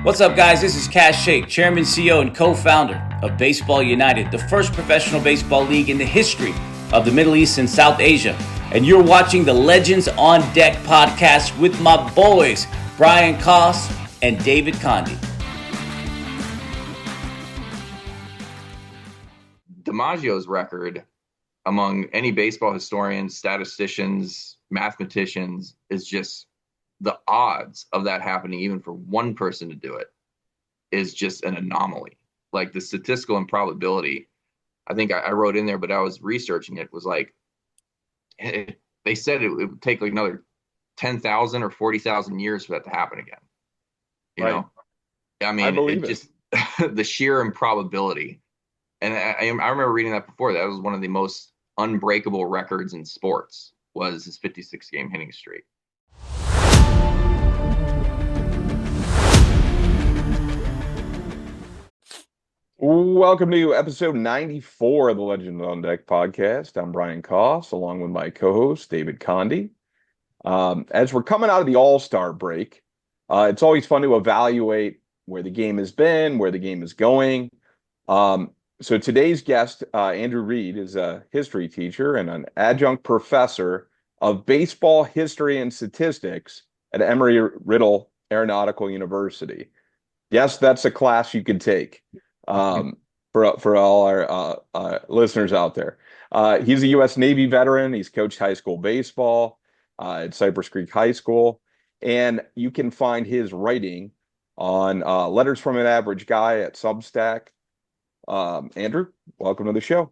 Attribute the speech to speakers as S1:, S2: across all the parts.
S1: What's up, guys? This is Cash Shake, Chairman, CEO, and co-founder of Baseball United, the first professional baseball league in the history of the Middle East and South Asia. And you're watching the Legends on Deck podcast with my boys, Brian Koss and David Condi.
S2: DiMaggio's record among any baseball historians, statisticians, mathematicians is just the odds of that happening, even for one person to do it, is just an anomaly. Like the statistical improbability, I think I wrote in there, but I was researching it, was like, they said it would take like another 10,000 or 40,000 years for that to happen again. You know, I mean, it just the sheer improbability. And I remember reading that before. That was one of the most unbreakable records in sports, was his 56-game hitting streak.
S3: Welcome to episode 94 of the Legends on Deck podcast. I'm Brian Koss, along with my co-host, David Condi. As we're coming out of the All-Star break, it's always fun to evaluate where the game has been, where the game is going. So today's guest, Andrew Reed, is a history teacher and an adjunct professor of baseball history and statistics at Emory-Riddle Aeronautical University. Yes, that's a class you could take. For all our listeners out there. He's a U.S. Navy veteran. He's coached high school baseball at Cypress Creek High School. And you can find his writing on Letters from an Average Guy at Substack. Andrew, welcome to the show.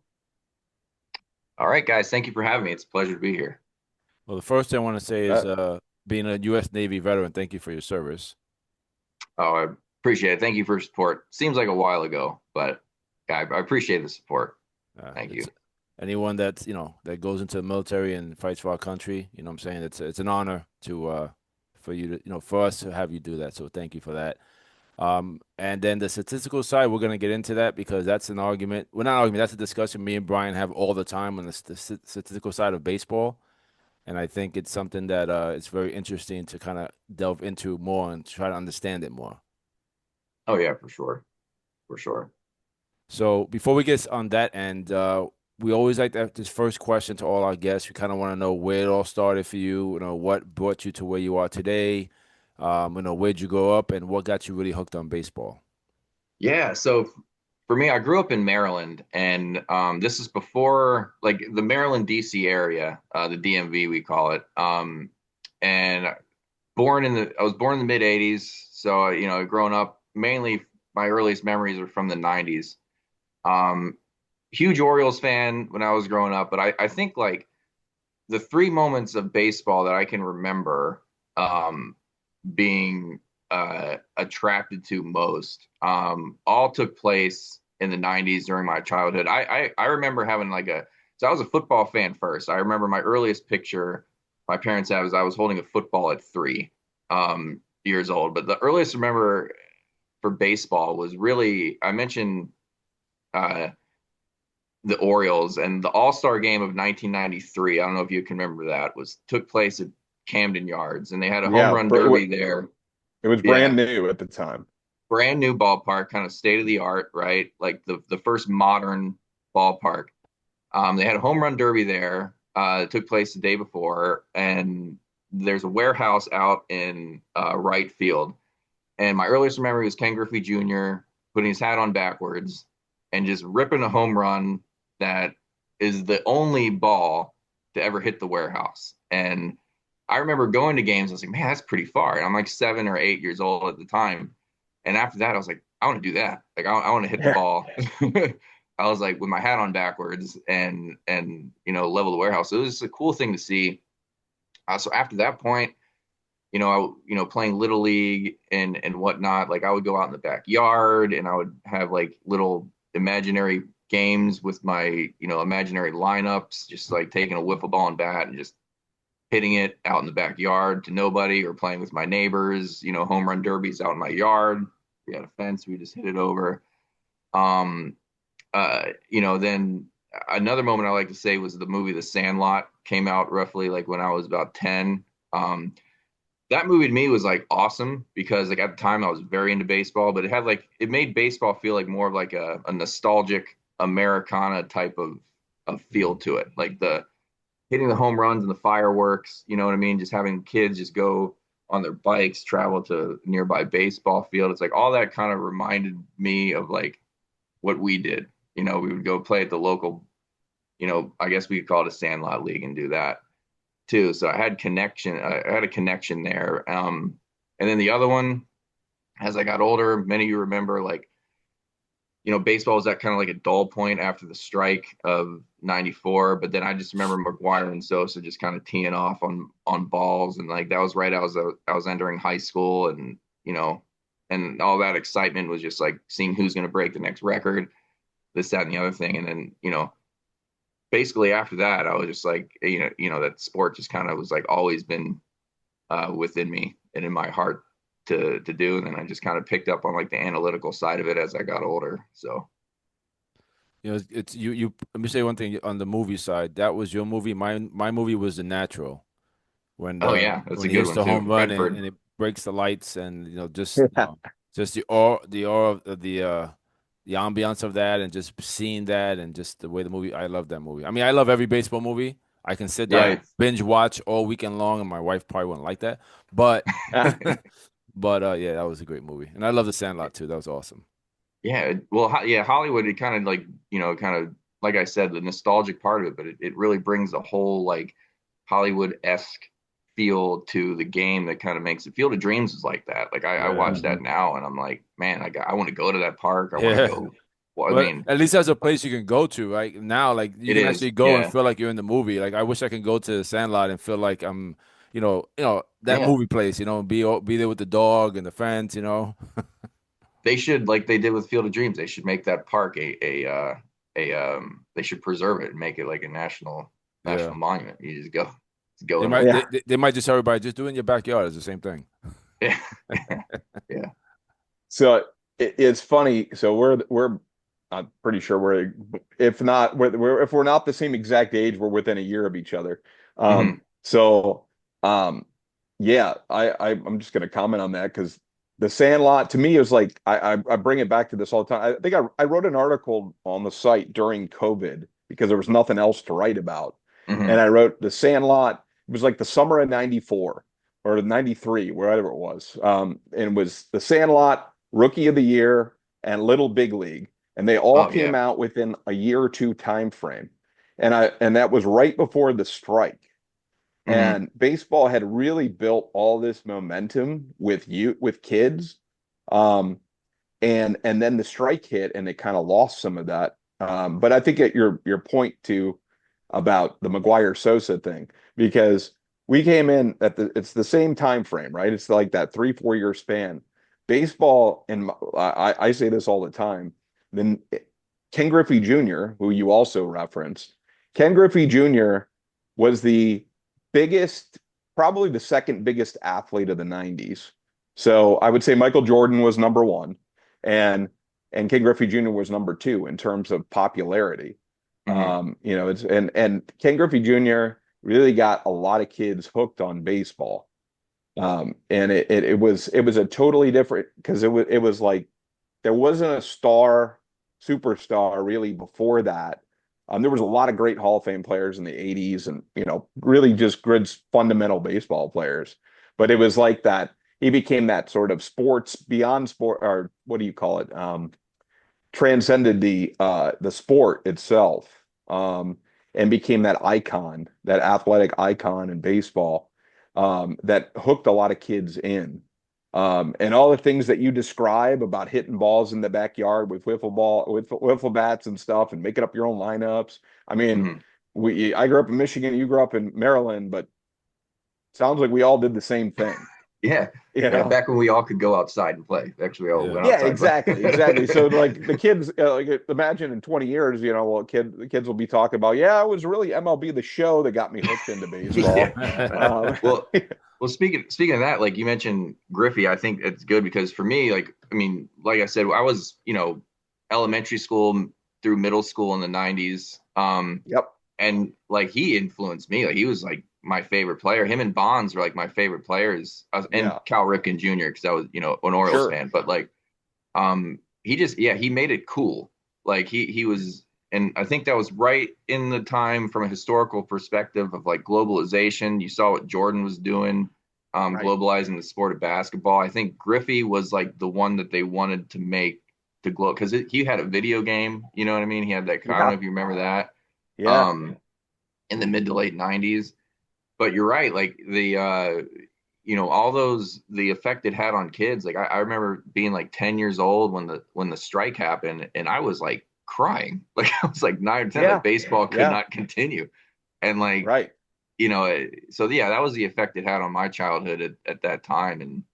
S2: All right, guys. Thank you for having me. It's a pleasure to be here.
S4: Well, the first thing I want to say is being a U.S. Navy veteran, thank you for your service.
S2: Oh, I appreciate it. Thank you for your support. Seems like a while ago, but I appreciate the support. Thank you.
S4: Anyone that that goes into the military and fights for our country, what I'm saying, it's an honor to for you to for us to have you do that. So thank you for that. And then the statistical side, we're gonna get into that because that's an argument. Well, not an argument. That's a discussion me and Brian have all the time on the statistical side of baseball. And I think it's something that it's very interesting to kind of delve into more and try to understand it more.
S2: Oh, yeah, for sure. For sure.
S4: So before we get on that end, we always like to have this first question to all our guests. We kind of want to know where it all started for you, what brought you to where you are today, where'd you grow up, and what got you really hooked on baseball?
S2: Yeah, so for me, I grew up in Maryland, and this is before, like, the Maryland, D.C. area, the DMV, we call it. And I was born in the mid-'80s, so, growing up, mainly my earliest memories are from the 90s. Huge Orioles fan when I was growing up, but I think like the three moments of baseball that I can remember being attracted to most all took place in the 90s during my childhood. I remember having so I was a football fan first. I remember my earliest picture my parents have is I was holding a football at 3 years old. But the earliest I remember for baseball was really, I mentioned the Orioles and the All-Star game of 1993. I don't know if you can remember that, took place at Camden Yards, and they had a home run derby there.
S3: It was brand new at the time.
S2: Brand new ballpark, kind of state of the art, right? Like the first modern ballpark. They had a home run derby there. It took place the day before, and there's a warehouse out in right field. And my earliest memory was Ken Griffey Jr. putting his hat on backwards and just ripping a home run that is the only ball to ever hit the warehouse. And I remember going to games. I was like, man, that's pretty far. And I'm like 7 or 8 years old at the time. And after that, I was like, I want to do that. Like, I want to hit the ball. I was like, with my hat on backwards and level the warehouse. So it was just a cool thing to see. So after that point, playing Little League and whatnot, like I would go out in the backyard and I would have like little imaginary games with my, imaginary lineups, just like taking a wiffle ball and bat and just hitting it out in the backyard to nobody, or playing with my neighbors, home run derbies out in my yard. We had a fence, we just hit it over. Then another moment I like to say was the movie The Sandlot came out roughly like when I was about 10. that movie to me was like awesome because like at the time I was very into baseball, but it made baseball feel like more of like a nostalgic Americana type of feel to it. Like the hitting the home runs and the fireworks, you know what I mean? Just having kids just go on their bikes, travel to a nearby baseball field. It's like all that kind of reminded me of like what we did. You know, we would go play at the local, I guess we could call it a sandlot league and do that too. So I had a connection there. And then the other one, as I got older, many of you remember like, baseball was at kind of like a dull point after the strike of '94. But then I just remember McGuire and Sosa just kind of teeing off on balls, and like that was right. I was entering high school, and and all that excitement was just like seeing who's going to break the next record, this, that, and the other thing. And then basically after that, I was just like that sport just kind of was like always been within me and in my heart to do. And then I just kind of picked up on like the analytical side of it as I got older. So
S4: it's you let me say one thing on the movie side. That was your movie. My movie was The Natural, when
S2: oh yeah, that's
S4: when
S2: a
S4: he
S2: good
S4: hits
S2: one
S4: the
S2: too.
S4: home run
S2: Redford.
S4: and it breaks the lights, and just the aura of the ambiance of that, and just seeing that, and just the way the movie. I love that movie. I mean, I love every baseball movie. I can sit down and
S2: Right.
S4: binge watch all weekend long, and my wife probably wouldn't like that, but yeah, that was a great movie, and I love The Sandlot too. That was awesome.
S2: Yeah. Well, yeah, Hollywood, it kind of like, kind of like I said, the nostalgic part of it, but it really brings the whole like Hollywood-esque feel to the game that kind of makes it. Field of Dreams is like that. Like I
S4: Yeah.
S2: watch that now and I'm like, man, I want to go to that park. I want to
S4: Yeah.
S2: go. Well, I
S4: Well,
S2: mean,
S4: at least there's a place you can go to, right? Now, like you
S2: it
S4: can
S2: is.
S4: actually go and
S2: Yeah.
S4: feel like you're in the movie. Like I wish I can go to the Sandlot and feel like I'm, that
S2: Yeah.
S4: movie place. Be there with the dog and the friends.
S2: They should, like they did with Field of Dreams, they should make that park they should preserve it and make it like a
S4: Yeah.
S2: national monument. You just go
S4: They
S2: in
S4: might
S2: there.
S4: they,
S3: Yeah.
S4: they they might just tell everybody just do it in your backyard. It's the same thing.
S2: Yeah. Yeah.
S3: So it's funny. So we're I'm pretty sure we're if not if we're not the same exact age, we're within a year of each other.
S2: Mhm.
S3: So yeah, I'm just gonna comment on that because the Sandlot to me is like I bring it back to this all the time. I think I wrote an article on the site during COVID because there was nothing else to write about, and
S2: Mhm.
S3: I wrote the Sandlot. It was like the summer of '94 or '93, wherever it was. And it was the Sandlot, Rookie of the Year, and Little Big League, and they all
S2: Oh
S3: came
S2: yeah.
S3: out within a year or two time frame. And that was right before the strike.
S2: Mhm.
S3: And baseball had really built all this momentum with kids. Um, and then the strike hit and it kind of lost some of that. But I think at your point too about the McGuire Sosa thing, because we came in it's the same time frame, right? It's like that 3-4 year span. Baseball, and I say this all the time. Then Ken Griffey Jr., who you also referenced, Ken Griffey Jr. was the biggest, probably the second biggest athlete of the '90s. So I would say Michael Jordan was number one, and Ken Griffey Jr. was number two in terms of popularity.
S2: Mhm.
S3: It's and Ken Griffey Jr. really got a lot of kids hooked on baseball. And it was a totally different because it was like there wasn't a superstar really before that. There was a lot of great Hall of Fame players in the '80s, and really just good fundamental baseball players. But it was like that. He became that sort of sports beyond sport, or what do you call it? Transcended the sport itself, and became that icon, that athletic icon in baseball, that hooked a lot of kids in. And all the things that you describe about hitting balls in the backyard with wiffle bats and stuff, and making up your own lineups. I mean,
S2: Mhm.
S3: I grew up in Michigan, you grew up in Maryland, but sounds like we all did the same thing.
S2: Yeah.
S3: You
S2: Yeah.
S3: know?
S2: Back when we all could go outside and play. Actually, we all
S4: Yeah.
S2: went
S3: Yeah,
S2: outside, but
S3: exactly. So like the kids, like imagine in 20 years, well, the kids will be talking about, yeah, it was really MLB The Show that got me hooked into
S2: yeah.
S3: baseball.
S2: Well, speaking of that, like you mentioned Griffey, I think it's good because for me, like, I mean, like I said, I was, elementary school through middle school in the '90s.
S3: Yep.
S2: And like he influenced me. Like he was like my favorite player. Him and Bonds were like my favorite players, and Cal Ripken Jr. because I was, an Orioles fan. But like, he just, he made it cool. Like he was, and I think that was right in the time from a historical perspective of like globalization. You saw what Jordan was doing, globalizing the sport of basketball. I think Griffey was like the one that they wanted to make to glow because he had a video game. You know what I mean? He had that. I don't know if you remember that.
S3: Yeah.
S2: In the mid to late 90s. But you're right. Like the, all those, the effect it had on kids. Like I remember being like 10 years old when the strike happened, and I was like crying. Like I was like 9 or 10 that baseball could not continue. And like, so that was the effect it had on my childhood at that time.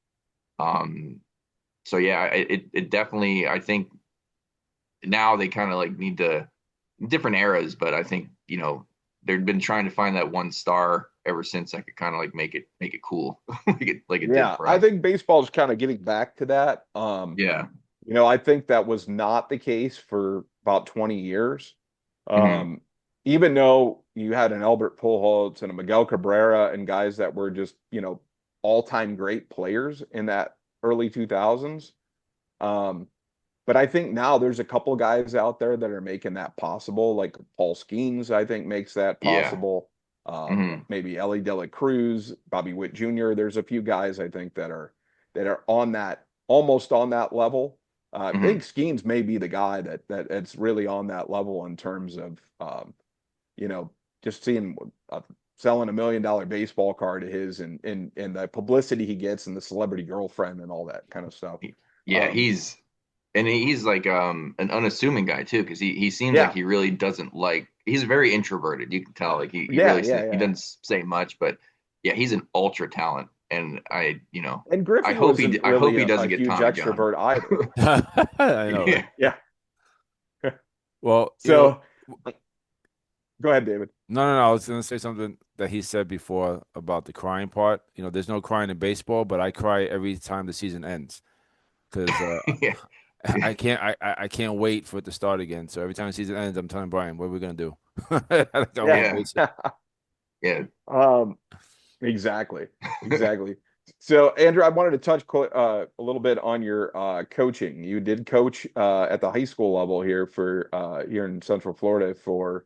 S2: And so it definitely, I think now they kind of like need to different eras, but I think, they've been trying to find that one star ever since I could kind of like make it cool. like it did for us.
S3: I think baseball is kind of getting back to that. I think that was not the case for about 20 years. Even though you had an Albert Pujols and a Miguel Cabrera and guys that were just, all-time great players in that early 2000s. But I think now there's a couple guys out there that are making that possible. Like Paul Skeens, I think, makes that possible. Maybe Ellie De La Cruz, Bobby Witt Jr. There's a few guys I think that are on that, almost on that level. I think Skeens may be the guy that's really on that level in terms of, just seeing selling $1 million baseball card to his and the publicity he gets and the celebrity girlfriend and all that kind of stuff.
S2: He's like an unassuming guy too, because he seems like he really doesn't like. He's very introverted. You can tell. Like he doesn't say much, but he's an ultra talent. And
S3: and Griffey
S2: I hope he
S3: a
S2: doesn't get
S3: huge
S2: Tommy
S3: extrovert
S2: John.
S3: either.
S4: I know.
S3: Yeah.
S4: Well,
S3: so go ahead, David.
S4: No. I was going to say something that he said before about the crying part. There's no crying in baseball, but I cry every time the season ends because I can't wait for it to start again. So every time the season ends, I'm telling Brian, what are we gonna do?
S3: Exactly. So Andrew, I wanted to touch a little bit on your coaching. You did coach at the high school level here for here in Central Florida for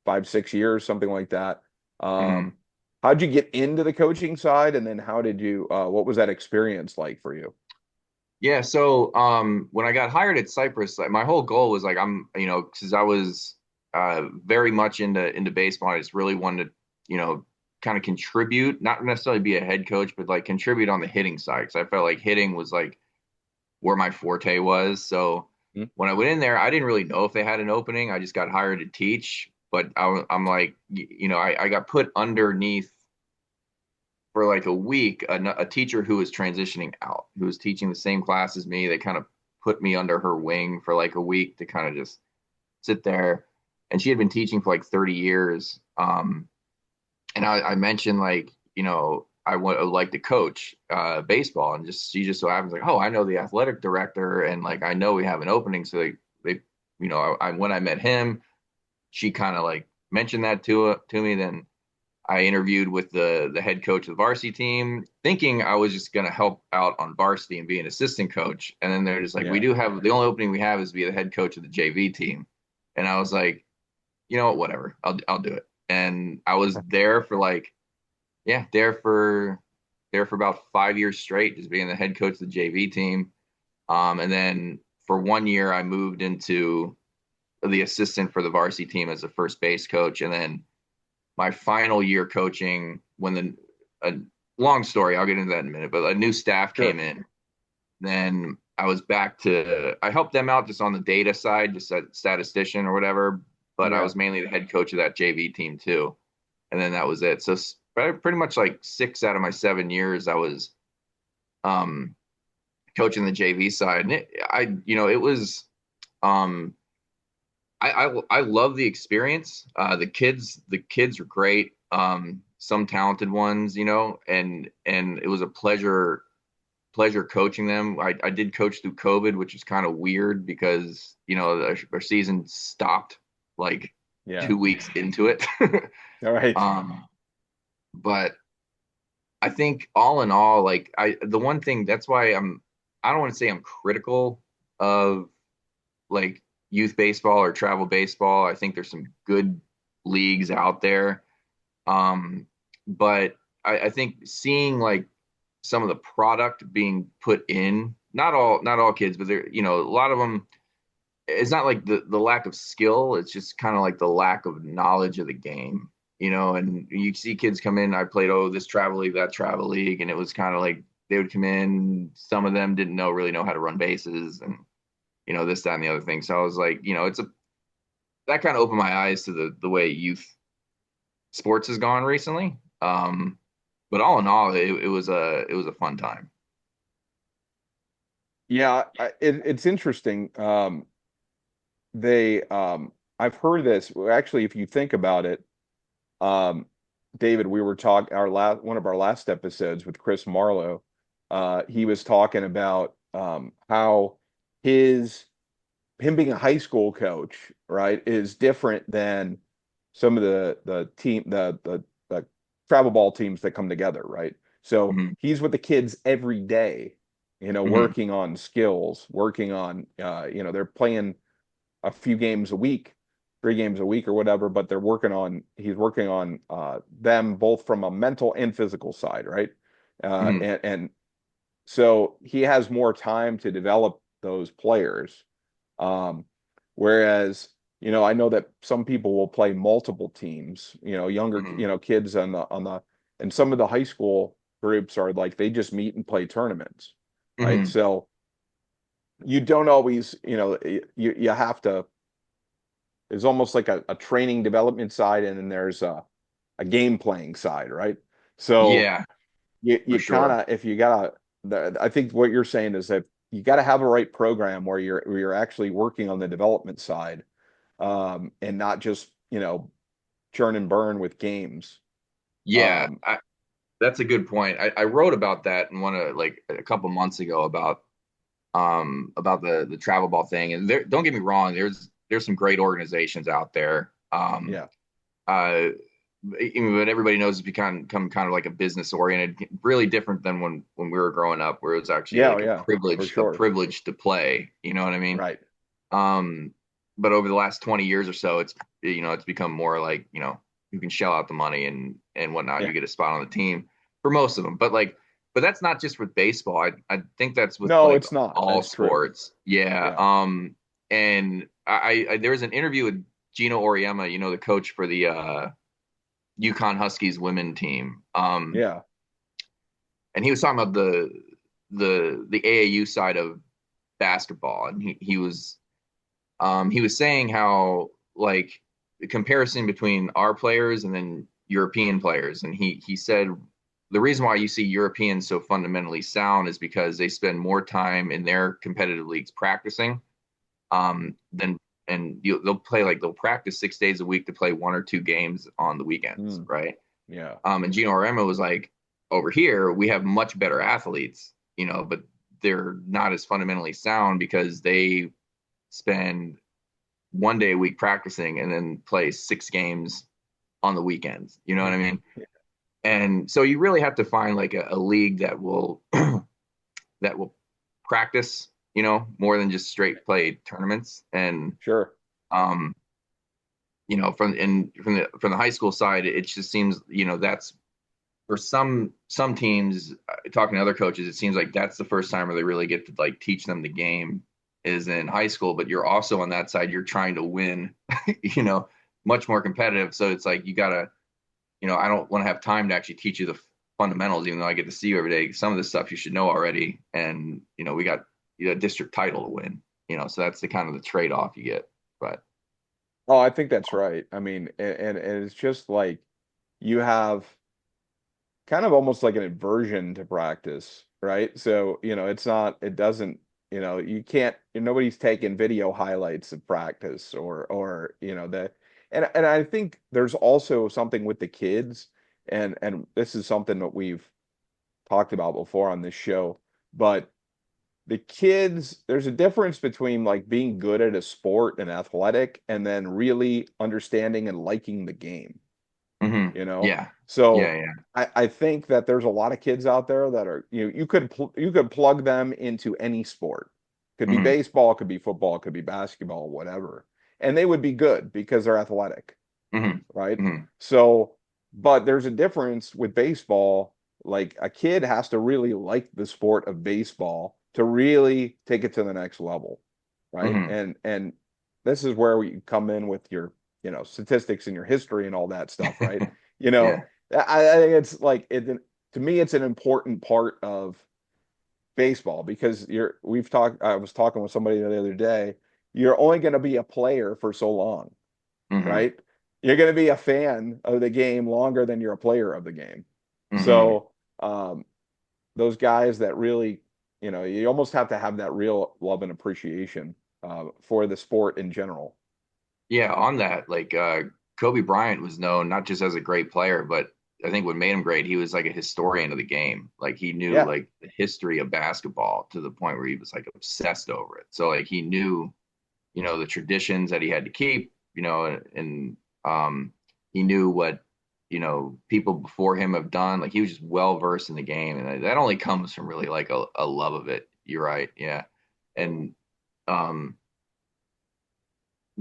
S3: 5-6 years, something like that. How'd you get into the coaching side, and then how did you? What was that experience like for you?
S2: Yeah, so when I got hired at Cypress, like, my whole goal was like because I was very much into baseball. I just really wanted to, kind of contribute, not necessarily be a head coach, but like contribute on the hitting side. Because I felt like hitting was like where my forte was. So when I went in there, I didn't really know if they had an opening. I just got hired to teach, but I'm like, I got put underneath for like a week, a teacher who was transitioning out, who was teaching the same class as me. They kind of put me under her wing for like a week to kind of just sit there. And she had been teaching for like 30 years. And I mentioned like, I would like to coach baseball, and she just so happens like, oh, I know the athletic director, and like I know we have an opening. So they when I met him, she kind of like mentioned that to me. Then I interviewed with the head coach of the varsity team, thinking I was just going to help out on varsity and be an assistant coach. And then they're just like, we do have, the only opening we have is to be the head coach of the JV team. And I was like, whatever, I'll do it. And I was there for like, there for about 5 years straight, just being the head coach of the JV team. And then for 1 year, I moved into the assistant for the varsity team as a first base coach. And then my final year coaching, when long story, I'll get into that in a minute, but a new staff came in. Then I was I helped them out just on the data side, just a statistician or whatever, but I was mainly the head coach of that JV team too. And then that was it. So pretty much like 6 out of my 7 years, I was coaching the JV side. And it was, I love the experience. The kids are great. Some talented ones, and it was a pleasure coaching them. I did coach through COVID, which is kind of weird because, our season stopped like 2 weeks into it.
S3: All right.
S2: But I think all in all, like the one thing that's why I don't want to say I'm critical of like youth baseball or travel baseball. I think there's some good leagues out there. But I think seeing like some of the product being put in, not all kids, but there, a lot of them, it's not like the lack of skill, it's just kind of like the lack of knowledge of the game, and you see kids come in. I played, this travel league, that travel league, and it was kind of like they would come in, some of them didn't really know how to run bases, and this, that, and the other thing. So I was like, that kind of opened my eyes to the way youth sports has gone recently. But all in all, it was a fun time.
S3: Yeah, it's interesting. They I've heard this actually. If you think about it, um, David, we were talking one of our last episodes with Chris Marlowe. He was talking about how his him being a high school coach, right, is different than some of the travel ball teams that come together, right? So
S2: Hmm.
S3: he's with the kids every day,
S2: Hmm.
S3: working on skills, working on they're playing a few games a week, 3 games a week or whatever, but he's working on them both from a mental and physical side, right?
S2: Hmm.
S3: And so he has more time to develop those players. Um, whereas, I know that some people will play multiple teams, younger,
S2: Hmm.
S3: kids and some of the high school groups are like they just meet and play tournaments, right?
S2: Hmm.
S3: So you don't always, you have to, there's almost like a training development side, and then there's a game playing side, right? So
S2: Yeah, for
S3: you kind
S2: sure.
S3: of, if you gotta, I think what you're saying is that you got to have a right program where you're actually working on the development side, and not just churn and burn with games.
S2: Yeah,
S3: Um,
S2: that's a good point. I wrote about that in one of like a couple months ago about the travel ball thing. And there, don't get me wrong, there's some great organizations out there.
S3: yeah,
S2: Uh, but everybody knows it's become kind of like a business oriented, really different than when we were growing up, where it was actually
S3: yeah,
S2: like
S3: yeah, for
S2: a
S3: sure,
S2: privilege to play. You know what I mean?
S3: right.
S2: Um, but over the last 20 years or so, it's become more like, you can shell out the money and whatnot.
S3: Yeah,
S2: You get a spot on the team for most of them. But that's not just with baseball. I think that's with
S3: no,
S2: like
S3: it's not.
S2: all
S3: That's true.
S2: sports. Yeah.
S3: Yeah,
S2: And I there was an interview with Gino Oriema, the coach for the Yukon Huskies women team.
S3: yeah,
S2: And he was talking about the AAU side of basketball, and he was saying how like the comparison between our players and then European players, and he said the reason why you see Europeans so fundamentally sound is because they spend more time in their competitive leagues practicing, than and they'll practice 6 days a week to play 1 or 2 games on the weekends,
S3: mm,
S2: right?
S3: yeah,
S2: And Gino Rema was like, over here we have much better athletes, but they're not as fundamentally sound because they spend one day a week practicing and then play 6 games on the weekends. You know what I mean? And so you really have to find like a league that will that will practice, more than just straight play tournaments. And
S3: sure.
S2: um, from the high school side, it just seems, that's for some teams, talking to other coaches, it seems like that's the first time where they really get to like teach them the game is in high school. But you're also on that side, you're trying to win, you know, much more competitive. So it's like you gotta, I don't want to have time to actually teach you the fundamentals, even though I get to see you every day. Some of this stuff you should know already, and we got a district title to win. So that's the kind of the trade off you get. But
S3: Oh, I think that's right. I mean, and it's just like you have kind of almost like an aversion to practice, right? So, it doesn't, you can't, nobody's taking video highlights of practice or, and I think there's also something with the kids, and this is something that we've talked about before on this show, but the kids, there's a difference between like being good at a sport and athletic and then really understanding and liking the game.
S2: Hmm.
S3: you know?
S2: Yeah.
S3: So
S2: Yeah.
S3: I think that there's a lot of kids out there that are, you could plug them into any sport. Could be
S2: Hmm.
S3: baseball, could be football, could be basketball, whatever. And they would be good because they're athletic,
S2: Hmm.
S3: right?
S2: Hmm.
S3: So, but there's a difference with baseball. Like a kid has to really like the sport of baseball to really take it to the next level, right?
S2: Hmm.
S3: And this is where we come in with your, statistics and your history and all that stuff, right? You know,
S2: Yeah.
S3: I think it's like to me, it's an important part of baseball because I was talking with somebody the other day. You're only going to be a player for so long,
S2: Hmm.
S3: right? You're going to be a fan of the game longer than you're a player of the game.
S2: Hmm.
S3: So, those guys that really, you almost have to have that real love and appreciation for the sport in general.
S2: Yeah, on that, like Kobe Bryant was known not just as a great player, but I think what made him great, he was like a historian of the game. Like he knew
S3: Yeah,
S2: like the history of basketball to the point where he was like obsessed over it. So like he knew, the traditions that he had to keep, and he knew what, people before him have done. Like he was just well versed in the game, and that only comes from really like a love of it. You're right, yeah, and um,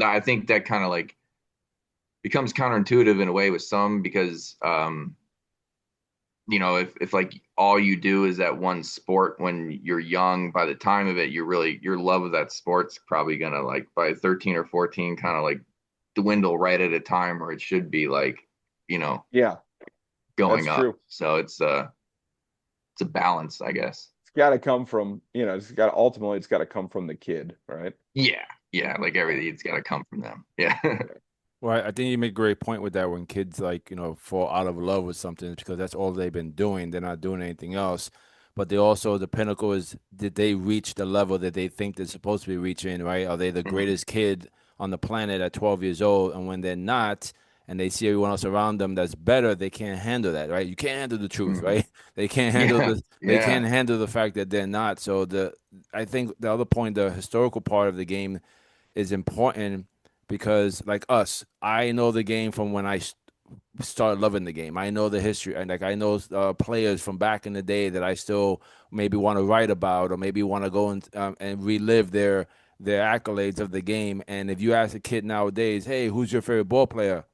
S2: I think that kind of like becomes counterintuitive in a way with some because if like all you do is that one sport when you're young, by the time of it your love of that sport's probably gonna like by 13 or 14 kind of like dwindle right at a time where it should be like you know
S3: yeah, that's
S2: going up.
S3: true.
S2: So it's a balance, I guess.
S3: It's got to come from, it's got to come from the kid, right?
S2: Yeah, yeah, like everything, it's got to come from them. Yeah.
S4: Well, I think you make a great point with that when kids like, fall out of love with something it's because that's all they've been doing. They're not doing anything else. But they also, the pinnacle is, did they reach the level that they think they're supposed to be reaching, right? Are they the
S2: Hmm.
S4: greatest kid on the planet at 12 years old? And when they're not, and they see everyone else around them that's better, they can't handle that, right? You can't handle the truth,
S2: Hmm.
S4: right? They can't handle
S2: Yeah,
S4: they
S2: yeah.
S4: can't handle the fact that they're not. So I think the other point, the historical part of the game is important because like us, I know the game from when I started loving the game. I know the history and like I know players from back in the day that I still maybe want to write about or maybe want to go and relive their accolades of the game. And if you ask a kid nowadays, hey, who's your favorite ball player?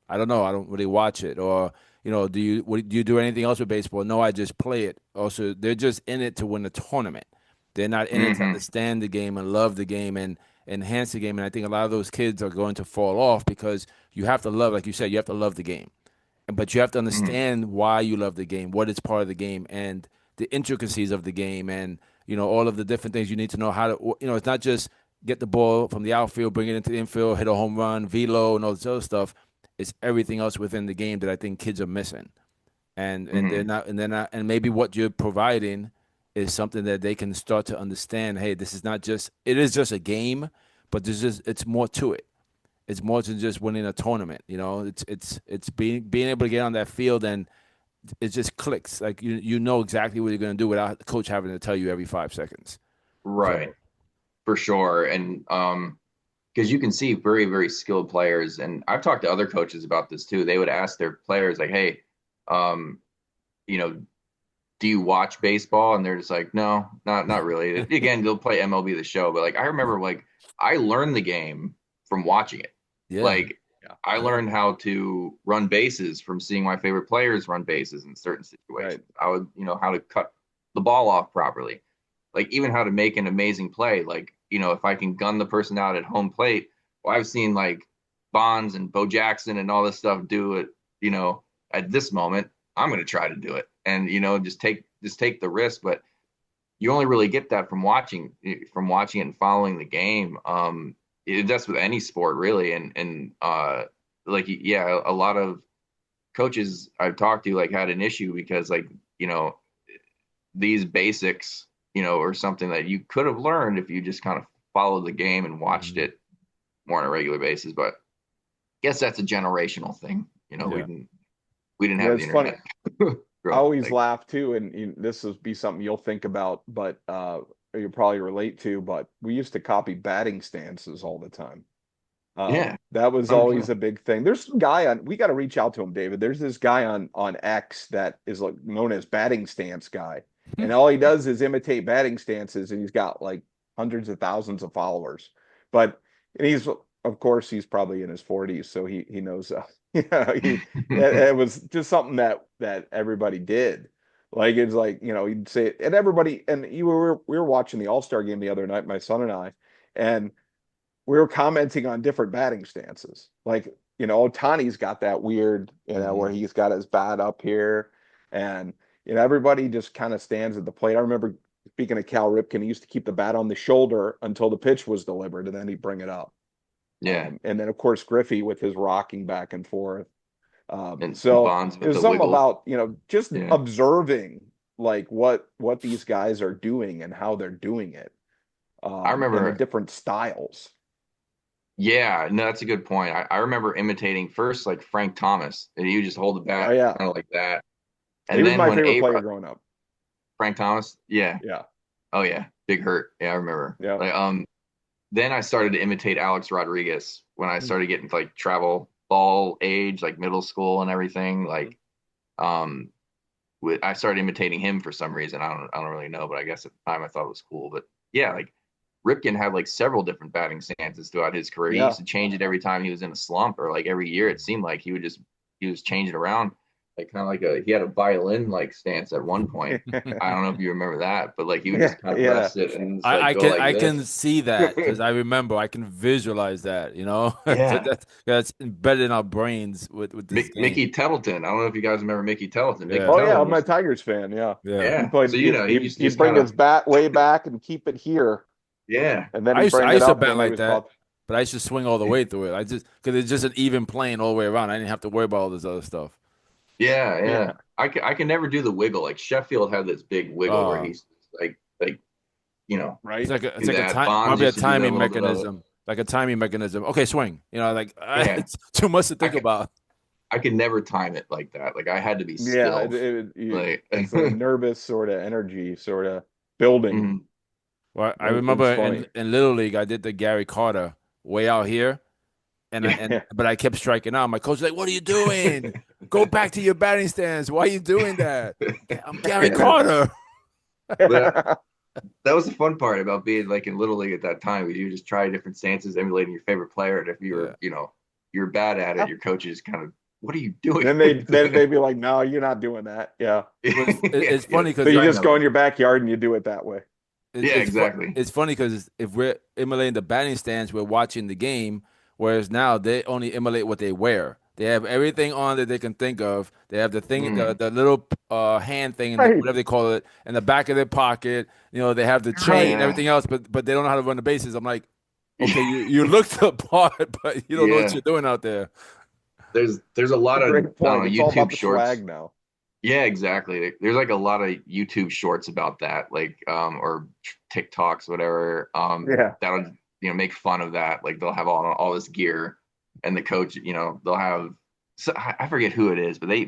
S4: I don't know. I don't really watch it. Or do you do anything else with baseball? No, I just play it. Also, they're just in it to win the tournament. They're not in it to
S2: Hmm.
S4: understand the game and love the game and enhance the game. And I think a lot of those kids are going to fall off because you have to love, like you said, you have to love the game. But you have to
S2: Hmm.
S4: understand why you love the game, what is part of the game, and the intricacies of the game, and all of the different things you need to know how to. It's not just get the ball from the outfield, bring it into the infield, hit a home run, velo, and all this other stuff. It's everything else within the game that I think kids are missing, and
S2: Hmm.
S4: they're not, and maybe what you're providing is something that they can start to understand. Hey, this is not just it is just a game, but it's more to it. It's more than just winning a tournament. It's being able to get on that field and it just clicks. Like you know exactly what you're going to do without the coach having to tell you every 5 seconds.
S2: Right,
S4: So
S2: for sure. And because you can see very, very skilled players, and I've talked to other coaches about this too. They would ask their players like, "Hey, um, you know, do you watch baseball?" And they're just like, "No, not really." Again, they'll play MLB The Show, but like I remember, like I learned the game from watching it.
S4: yeah,
S2: Like
S3: Yeah,
S2: I
S4: yeah,
S2: learned how to run bases from seeing my favorite players run bases in certain
S3: right.
S2: situations. I would, how to cut the ball off properly, like even how to make an amazing play. Like, if I can gun the person out at home plate, well, I've seen like Bonds and Bo Jackson and all this stuff do it, at this moment, I'm going to try to do it and, just take the risk. But you only really get that from watching it and following the game. That's with any sport really. And like, yeah, a lot of coaches I've talked to like had an issue because like, you know, these basics, or something that you could have learned if you just kind of followed the game and watched
S4: mhm,
S2: it more on a regular basis. But I guess that's a generational thing. We
S4: yeah.
S2: didn't
S3: Yeah,
S2: have the
S3: it's funny.
S2: internet
S3: I
S2: growing up.
S3: always
S2: Like,
S3: laugh too, and this will be something you'll think about, but you'll probably relate to. But we used to copy batting stances all the time.
S2: yeah.
S3: That was
S2: 100%.
S3: always a big thing. There's some guy we got to reach out to him, David. There's this guy on X that is like known as batting stance guy. And all he does is imitate batting stances, and he's got like hundreds of thousands of followers. But and he's of course he's probably in his 40s, so he knows it was just something that everybody did. Like it's like, he'd say it, and everybody, and we were watching the All-Star game the other night, my son and I, and we were commenting on different batting stances. Like, Ohtani's got that weird, where he's got his bat up here, and everybody just kind of stands at the plate. I remember, speaking of Cal Ripken, he used to keep the bat on the shoulder until the pitch was delivered, and then he'd bring it up.
S2: Yeah.
S3: And then of course Griffey with his rocking back and forth.
S2: And
S3: So
S2: Bonds with
S3: there's
S2: the
S3: something
S2: wiggles.
S3: about, just observing like what these guys are doing and how they're doing it.
S2: I remember
S3: and the different styles.
S2: Yeah, no, that's a good point. I remember imitating first like Frank Thomas, and he would just hold the bat
S3: Oh yeah,
S2: kind of like that.
S3: he
S2: And
S3: was
S2: then
S3: my
S2: when
S3: favorite player growing up.
S2: Frank Thomas, yeah,
S3: Yeah,
S2: oh yeah, Big Hurt, yeah, I remember.
S3: yeah.
S2: Like, then I started to imitate Alex Rodriguez when I started getting to like travel ball age, like middle school and everything. Like, I started imitating him for some reason. I don't really know, but I guess at the time I thought it was cool. But yeah, like Ripken had like several different batting stances throughout his career. He
S3: Yeah.
S2: used to change it every time he was in a slump, or like every year it seemed like he was changing it around. Like kind of like he had a violin like stance at one point. I don't know if you remember that, but like he would just kind of rest it and just, like, go like
S4: I
S2: this.
S4: can see that because I remember, I can visualize that,
S2: Yeah.
S4: that's embedded in our brains with this game.
S2: Mickey Tettleton. I don't know if you guys remember Mickey Tettleton. Mickey
S4: Yeah.
S3: Oh yeah,
S2: Tettleton
S3: I'm a
S2: was-
S3: Tigers fan. Yeah,
S2: yeah.
S3: He played,
S2: So he just
S3: he'd bring
S2: kind
S3: his bat way back and keep it here,
S2: yeah.
S3: and then
S4: I
S3: he'd
S4: used to,
S3: bring
S4: I
S3: it
S4: used to
S3: up
S4: bat
S3: when he
S4: like
S3: was
S4: that,
S3: about.
S4: but I used to swing all the way through it. Because it's just an even plane all the way around. I didn't have to worry about all this other stuff.
S2: Yeah. I can never do the wiggle. Like Sheffield had this big wiggle where he's like
S3: Right.
S4: It's like
S2: do that. Bonds
S4: probably a
S2: used to do that a
S4: timing
S2: little bit of it.
S4: mechanism, like a timing mechanism. Okay, swing.
S2: Yeah.
S4: It's too much to think about.
S2: I could never time it like that. Like I had to be
S3: Yeah,
S2: still.
S3: it's a nervous sort of energy, sort of building.
S2: Mhm.
S4: Well, I
S3: It's
S4: remember
S3: funny.
S4: in Little League, I did the Gary Carter way out here, but I kept striking out. My coach was like, "What are you doing? Go back to your batting stance. Why are you doing that? I'm Gary Carter."
S2: That was the fun part about being like in Little League at that time. You just try different stances, emulating your favorite player, and if you're bad at it, your coach is kind of, what are you doing?
S3: Then they'd be like, "No, you're not doing that." Yeah,
S4: It's funny
S3: so
S4: because
S3: you just go in your backyard and you do it that way.
S2: Exactly.
S4: It's funny because if we're emulating the batting stance, we're watching the game. Whereas now they only emulate what they wear. They have everything on that they can think of. They have the thing, the little hand thing,
S3: Right.
S4: whatever they call it, in the back of their pocket. They have the chain and everything else, but they don't know how to run the bases. I'm like, okay, you look the part, but you don't know what you're doing out there.
S2: There's a lot of
S3: Great point. It's all about
S2: YouTube
S3: the
S2: shorts.
S3: swag now.
S2: Yeah, exactly. There's like a lot of YouTube shorts about that, like or TikToks, whatever. That'll make fun of that. Like they'll have all this gear, and the coach, they'll have. So I forget who it is, but they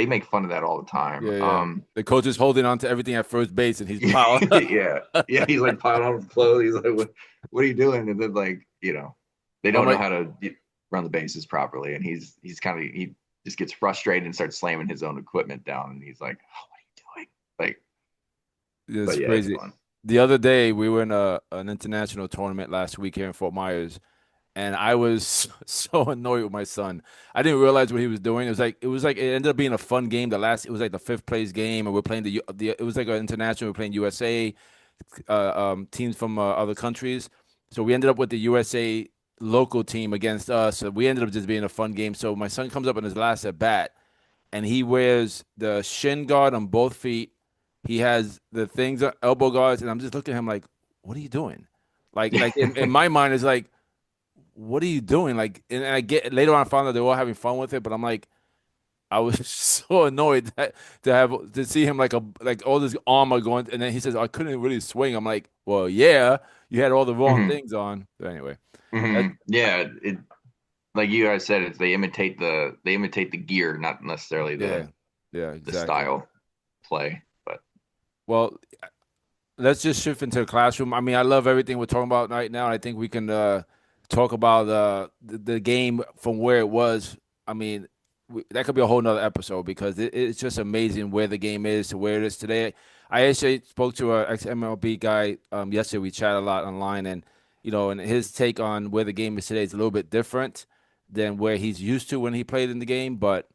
S2: make fun of that all the time.
S4: Yeah. The coach is holding on to everything at first base, and he's piling.
S2: yeah, he's like piling on his clothes. He's like, what are you doing? And then they don't know how to run the bases properly, and he just gets frustrated and starts slamming his own equipment down, and he's like, oh, what are you doing? Like,
S4: it's crazy.
S2: It's fun.
S4: The other day we were in an international tournament last week here in Fort Myers, and I was so annoyed with my son. I didn't realize what he was doing. It ended up being a fun game. It was like the fifth place game, and we're playing it was like an international. We're playing USA teams from other countries. So we ended up with the USA local team against us. So we ended up just being a fun game. So my son comes up in his last at bat, and he wears the shin guard on both feet. He has the things, elbow guards, and I'm just looking at him like, what are you doing? Like in my mind, it's like, what are you doing? Like, and I get later on, I found out they were all having fun with it, but I'm like, I was so annoyed to see him like all this armor going, and then he says, I couldn't really swing. I'm like, well, yeah, you had all the wrong things on. But anyway,
S2: yeah, it like you guys said, they imitate the gear, not necessarily the style play. But
S4: well, let's just shift into the classroom. I mean, I love everything we're talking about right now. I think we can talk about the game from where it was. I mean, that could be a whole nother episode because it's just amazing where the game is to where it is today. I actually spoke to an ex-MLB guy yesterday. We chat a lot online, and and his take on where the game is today is a little bit different than where he's used to when he played in the game. But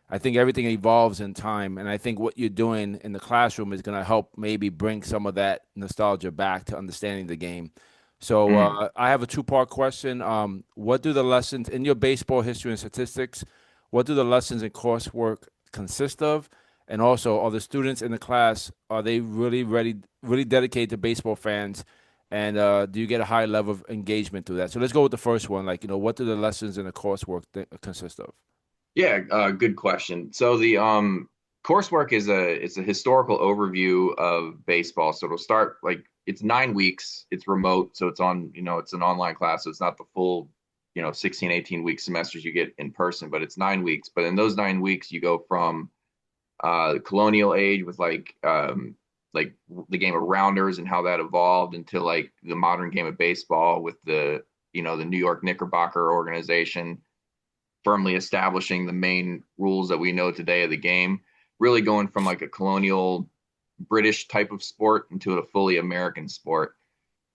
S4: I think everything evolves in time, and I think what you're doing in the classroom is going to help maybe bring some of that nostalgia back to understanding the game. So I have a two-part question. What do the lessons in your baseball history and statistics? What do the lessons and coursework consist of? And also, are the students in the class, are they really ready, really dedicated to baseball fans? And do you get a high level of engagement through that? So let's go with the first one. Like, what do the lessons and the coursework consist of?
S2: Yeah, good question. So the coursework is it's a historical overview of baseball. So it'll start like it's 9 weeks. It's remote, so it's on, it's an online class. So it's not the full, 16, 18-week semesters you get in person, but it's 9 weeks. But in those 9 weeks, you go from the colonial age with like the game of rounders and how that evolved into like the modern game of baseball with the New York Knickerbocker organization firmly establishing the main rules that we know today of the game, really going from like a colonial British type of sport into a fully American sport.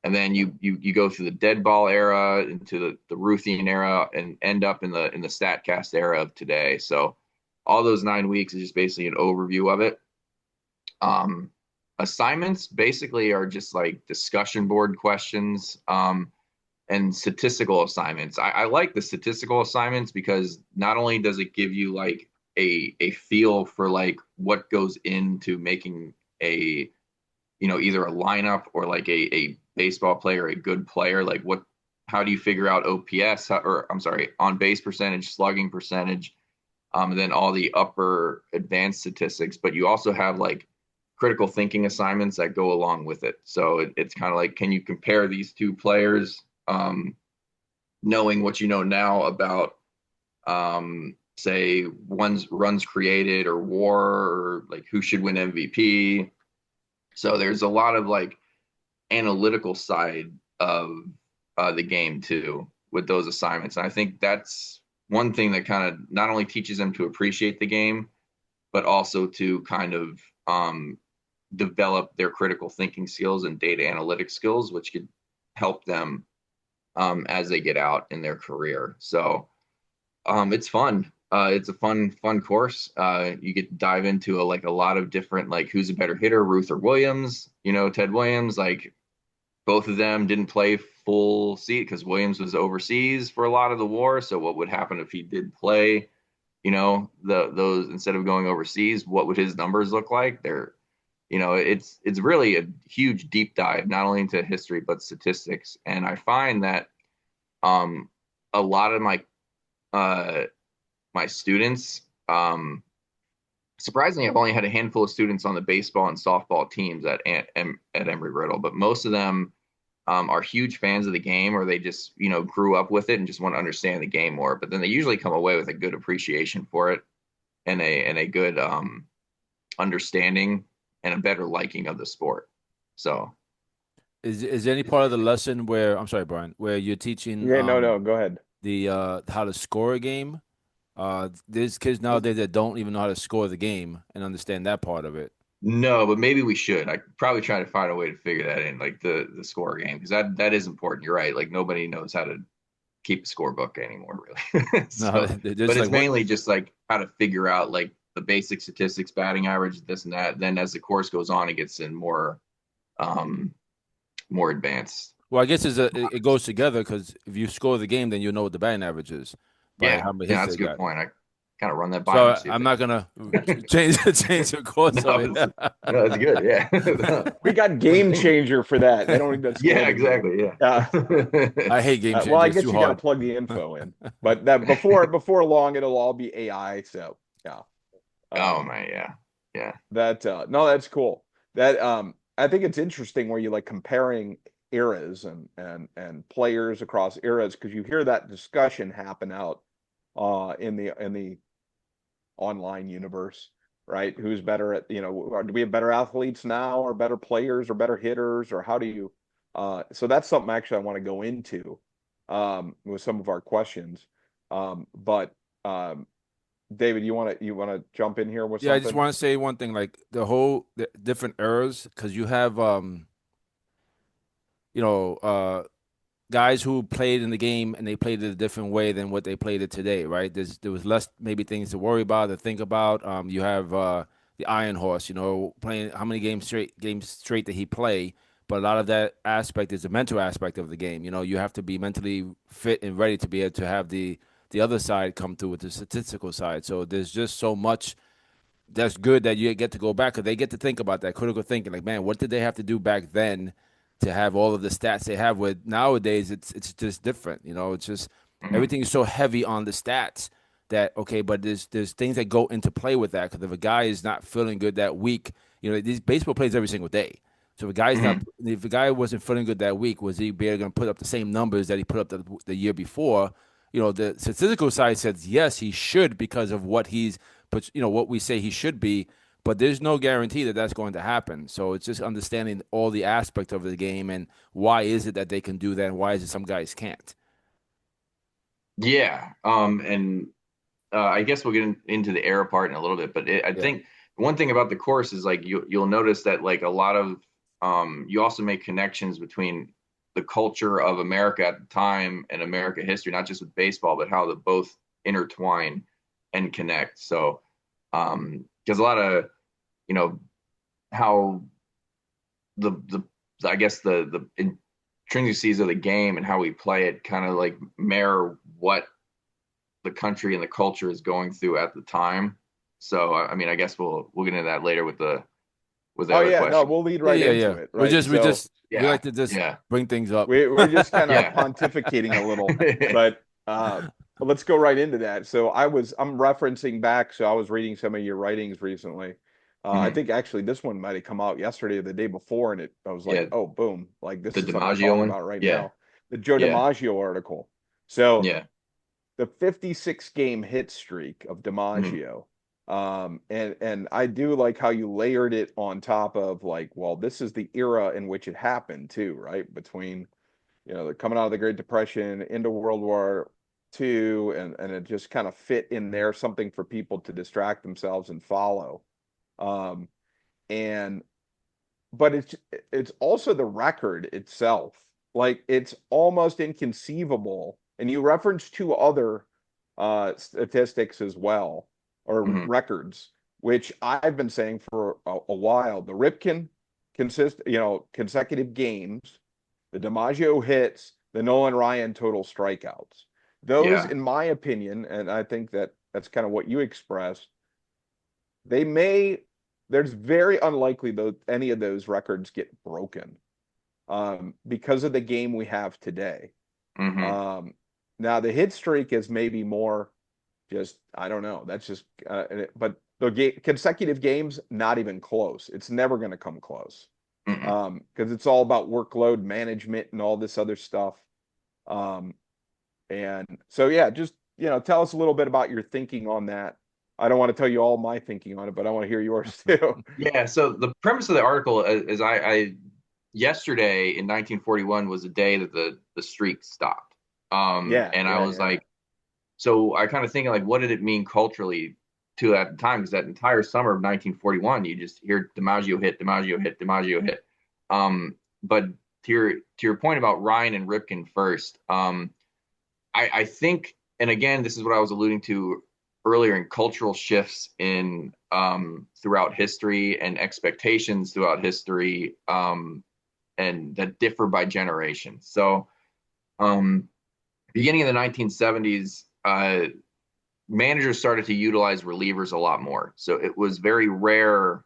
S2: And then you go through the dead ball era into the Ruthian era and end up in the StatCast era of today. So all those 9 weeks is just basically an overview of it. Assignments basically are just like discussion board questions. And statistical assignments. I like the statistical assignments because not only does it give you like a feel for like what goes into making a, either a lineup or like a baseball player, a good player, like how do you figure out OPS on base percentage, slugging percentage, and then all the upper advanced statistics, but you also have like critical thinking assignments that go along with it. So it's kind of like, can you compare these two players? Knowing what you know now about, say, runs created or WAR or like who should win MVP. So there's a lot of like analytical side of the game too with those assignments. And I think that's one thing that kind of not only teaches them to appreciate the game, but also to kind of develop their critical thinking skills and data analytics skills, which could help them as they get out in their career. So it's fun. It's a fun course. You get to dive into a lot of different, like who's a better hitter, Ruth or Williams. Ted Williams, like both of them didn't play full seat because Williams was overseas for a lot of the war. So what would happen if he did play, those instead of going overseas, what would his numbers look like? It's really a huge deep dive, not only into history, but statistics. And I find that a lot of my students, surprisingly, I've only had a handful of students on the baseball and softball teams at Emory-Riddle, but most of them are huge fans of the game, or they just, grew up with it and just want to understand the game more. But then they usually come away with a good appreciation for it and a good understanding and a better liking of the sport. So
S4: is there any part of the lesson where, I'm sorry, Brian, where you're teaching
S3: no, go ahead.
S4: the how to score a game? There's kids nowadays that don't even know how to score the game and understand that part of it.
S2: No, but maybe we should. I probably try to find a way to figure that in, like the score game, because that is important. You're right. Like nobody knows how to keep a scorebook anymore, really. So,
S4: No,
S2: but it's mainly just like how to figure out like the basic statistics, batting average, this and that. Then as the course goes on, it gets in more advanced.
S4: Well, I guess it goes together because if you score the game, then you know what the batting average is.
S2: Yeah,
S4: how many
S2: yeah,
S4: hits
S2: that's a good
S4: got.
S2: point. I kind of run that by.
S4: So I'm not gonna change the course.
S2: No, it's good. Yeah,
S3: We got Game Changer for that. They don't even
S2: yeah, exactly. Yeah,
S4: I hate Game Changer.
S3: Well, I guess
S4: you
S3: got to plug the info in, but that before long, it'll all be AI. So yeah.
S2: Oh man, yeah.
S3: That no, that's cool. That I think it's interesting where you like comparing eras and players across eras, because you hear that discussion happen out in the online universe, right? Who's better at, do we have better athletes now, or better players, or better hitters, or how do you so that's something actually I want to go into with some of our questions. But David, you want to jump in here with
S4: Yeah, I
S3: something?
S4: just want to say one thing, like the different eras, because you have you know, guys who played in the game and they played it a different way than what they played it today, right? There was less maybe things to worry about, to think about. You have the Iron Horse, playing how many games straight did he play? But a lot of that aspect is the mental aspect of the game. You have to be mentally fit and ready to be able to have the other side come through with the statistical side. So there's just so much that's good that you get to go back because they get to think about that critical thinking. Like, man, what did they have to do back then to have all of the stats they have? With nowadays, it's just different. It's just everything is so heavy on the stats that okay, but there's things that go into play with that. Because if a guy is not feeling good that week, these baseball plays every single day. So if a guy's not, if a guy wasn't feeling good that week, was he barely going to put up the same numbers that he put up the year before? The statistical side says yes, he should because of what he's, but what we say he should be. But there's no guarantee that that's going to happen. So it's just understanding all the aspect of the game and why is it that they can do that and why is it some guys can't.
S2: Yeah. And I guess we'll get into the era part in a little bit, but I think one thing about the course is like you'll notice that like a lot of you also make connections between the culture of America at the time and America history, not just with baseball, but how they both intertwine and connect. So because a lot of how the I guess the intrinsicies of the game and how we play it kind of like mirror what the country and the culture is going through at the time. So I mean, I guess we'll get into that later with the other question.
S3: No, we'll lead right into it. Right?
S4: We like to just bring things up.
S3: We're just kind of pontificating a little, but let's go right into that. So I'm referencing back. So I was reading some of your writings recently. I think actually this one might have come out yesterday or the day before, and I was like, oh, boom, like this is what I'm talking about right now. The Joe DiMaggio article. So the 56 game hit streak of DiMaggio. And I do like how you layered it on top of like, well, this is the era in which it happened too, right? Between, the coming out of the Great Depression into World War II, and it just kind of fit in there, something for people to distract themselves and follow. But it's also the record itself. Like it's almost inconceivable. And you referenced two other statistics as well, or records, which I've been saying for a while. The Ripken consecutive games, the DiMaggio hits, the Nolan Ryan total strikeouts. Those, in my opinion, and I think that's kind of what you expressed, there's very unlikely that any of those records get broken because of the game we have today. Now the hit streak is maybe more just, I don't know. That's just, but the consecutive games, not even close. It's never going to come close because it's all about workload management and all this other stuff. And so, just, tell us a little bit about your thinking on that. I don't want to tell you all my thinking on it, but I want to hear yours too.
S2: So the premise of the article is I yesterday in 1941 was the day that the streak stopped. I was like, so I kind of thinking like, what did it mean culturally to at the time? Because that entire summer of 1941, you just hear DiMaggio hit, DiMaggio hit, DiMaggio hit. But to your point about Ryan and Ripken first, I think, and again, this is what I was alluding to earlier in cultural shifts in throughout history and expectations throughout history, and that differ by generation. So, beginning in the 1970s, managers started to utilize relievers a lot more. So it was very rare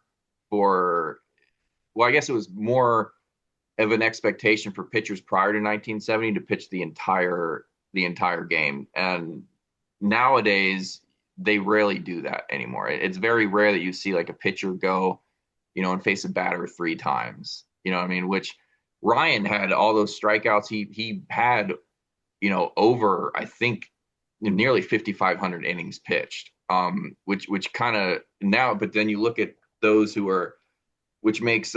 S2: I guess it was more of an expectation for pitchers prior to 1970 to pitch the entire game. And nowadays, they rarely do that anymore. It's very rare that you see like a pitcher go, and face a batter 3 times. You know what I mean? Which Ryan had all those strikeouts. He had, over, I think, nearly 5,500 innings pitched, which kind of now, but then you look at those which makes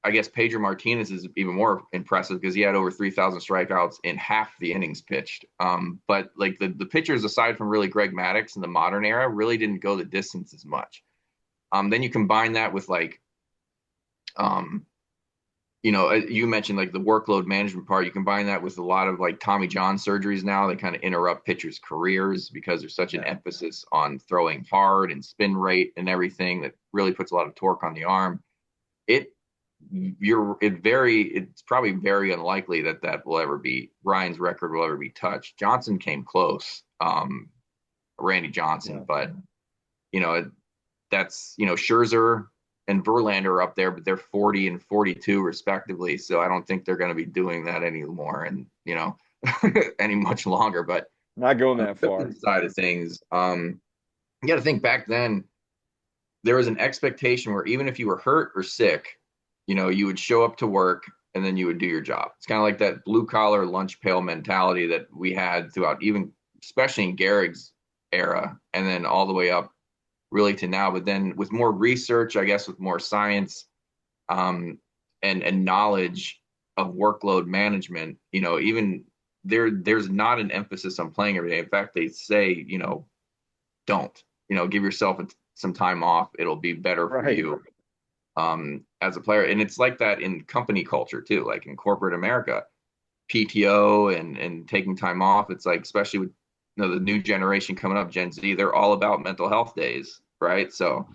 S2: I guess Pedro Martinez is even more impressive because he had over 3,000 strikeouts in half the innings pitched. But like the pitchers, aside from really Greg Maddux in the modern era, really didn't go the distance as much. Then you combine that with like, you mentioned like the workload management part. You combine that with a lot of like Tommy John surgeries now. They kind of interrupt pitchers' careers because there's such an emphasis on throwing hard and spin rate and everything that really puts a lot of torque on the arm. It's probably very unlikely that will ever be Ryan's record will ever be touched. Johnson came close, Randy Johnson, but that's Scherzer and Verlander are up there, but they're 40 and 42 respectively. So I don't think they're going to be doing that anymore, and any much longer. But
S3: not going that far.
S2: Side of things, you got to think back then. There was an expectation where even if you were hurt or sick, you would show up to work and then you would do your job. It's kind of like that blue collar lunch pail mentality that we had throughout, even especially in Gehrig's era, and then all the way up really to now. But then with more research, I guess, with more science, and knowledge of workload management, even there's not an emphasis on playing every day. In fact, they say, don't, give yourself some time off. It'll be better for you as a player. And it's like that in company culture too, like in corporate America, PTO and taking time off. It's like, especially with the new generation coming up, Gen Z, they're all about mental health days, right? So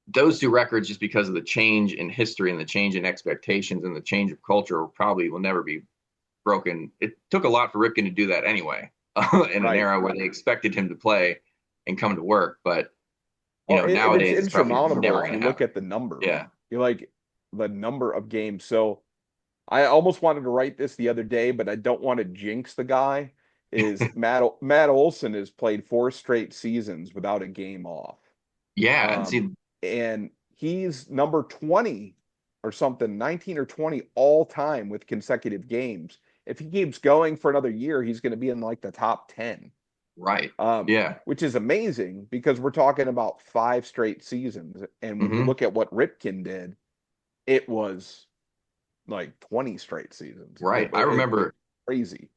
S2: those two records, just because of the change in history and the change in expectations and the change of culture, probably will never be broken. It took a lot for Ripken to do that anyway, in an era where they expected him to play and come to work. But nowadays
S3: it's insurmountable if you look at the number.
S2: Yeah,
S3: you're like the number of games. So I almost wanted to write this the other day, but I don't want to jinx the guy. Is Matt Olson has played 4 straight seasons without a game off.
S2: Yeah,
S3: and he's number 20 or something, 19 or 20 all time with consecutive games. If he keeps going for another year, he's going to be in like the top 10.
S2: Right.
S3: Which is amazing because we're talking about 5 straight seasons. And when you look at what Ripken did, it was like 20 straight seasons.
S2: Right. I remember
S3: crazy.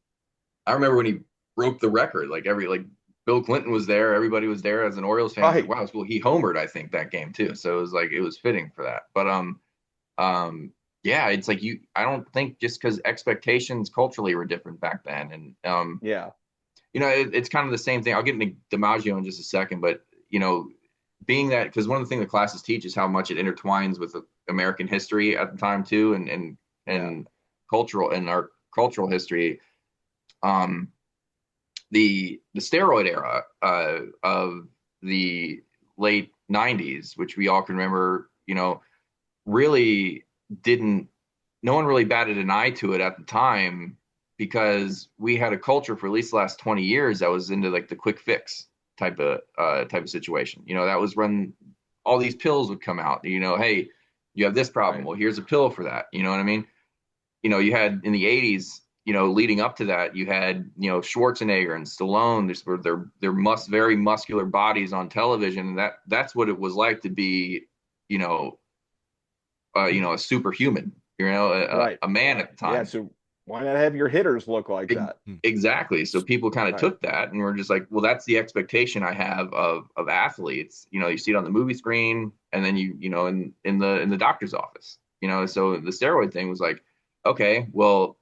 S2: I remember when he broke the record, like Bill Clinton was there. Everybody was there as an Orioles fan.
S3: Right.
S2: Like, wow, well, he homered, I think, that game too. So it was fitting for that. But, it's like I don't think just because expectations culturally were different back then. And, it's kind of the same thing. I'll get into DiMaggio in just a second, but, being that, because one of the things the classes teach is how much it intertwines with American history at the time too, and cultural and our cultural history. The steroid era of the late 90s, which we all can remember, really no one really batted an eye to it at the time, because we had a culture for at least the last 20 years that was into like the quick fix type of situation. That was when all these pills would come out. Hey, you have this problem. Right. Well, here's a pill for that. You know what I mean? You had in the 80s, leading up to that, you had, Schwarzenegger and Stallone, their very muscular bodies on television. And that's what it was like to be, a superhuman, a man at the time.
S3: Yeah. So why not have your hitters look like that?
S2: Exactly. So people kind of took that and were just like, well, that's the expectation I have of athletes. You see it on the movie screen, and then in the doctor's office, so the steroid thing was like, okay, well,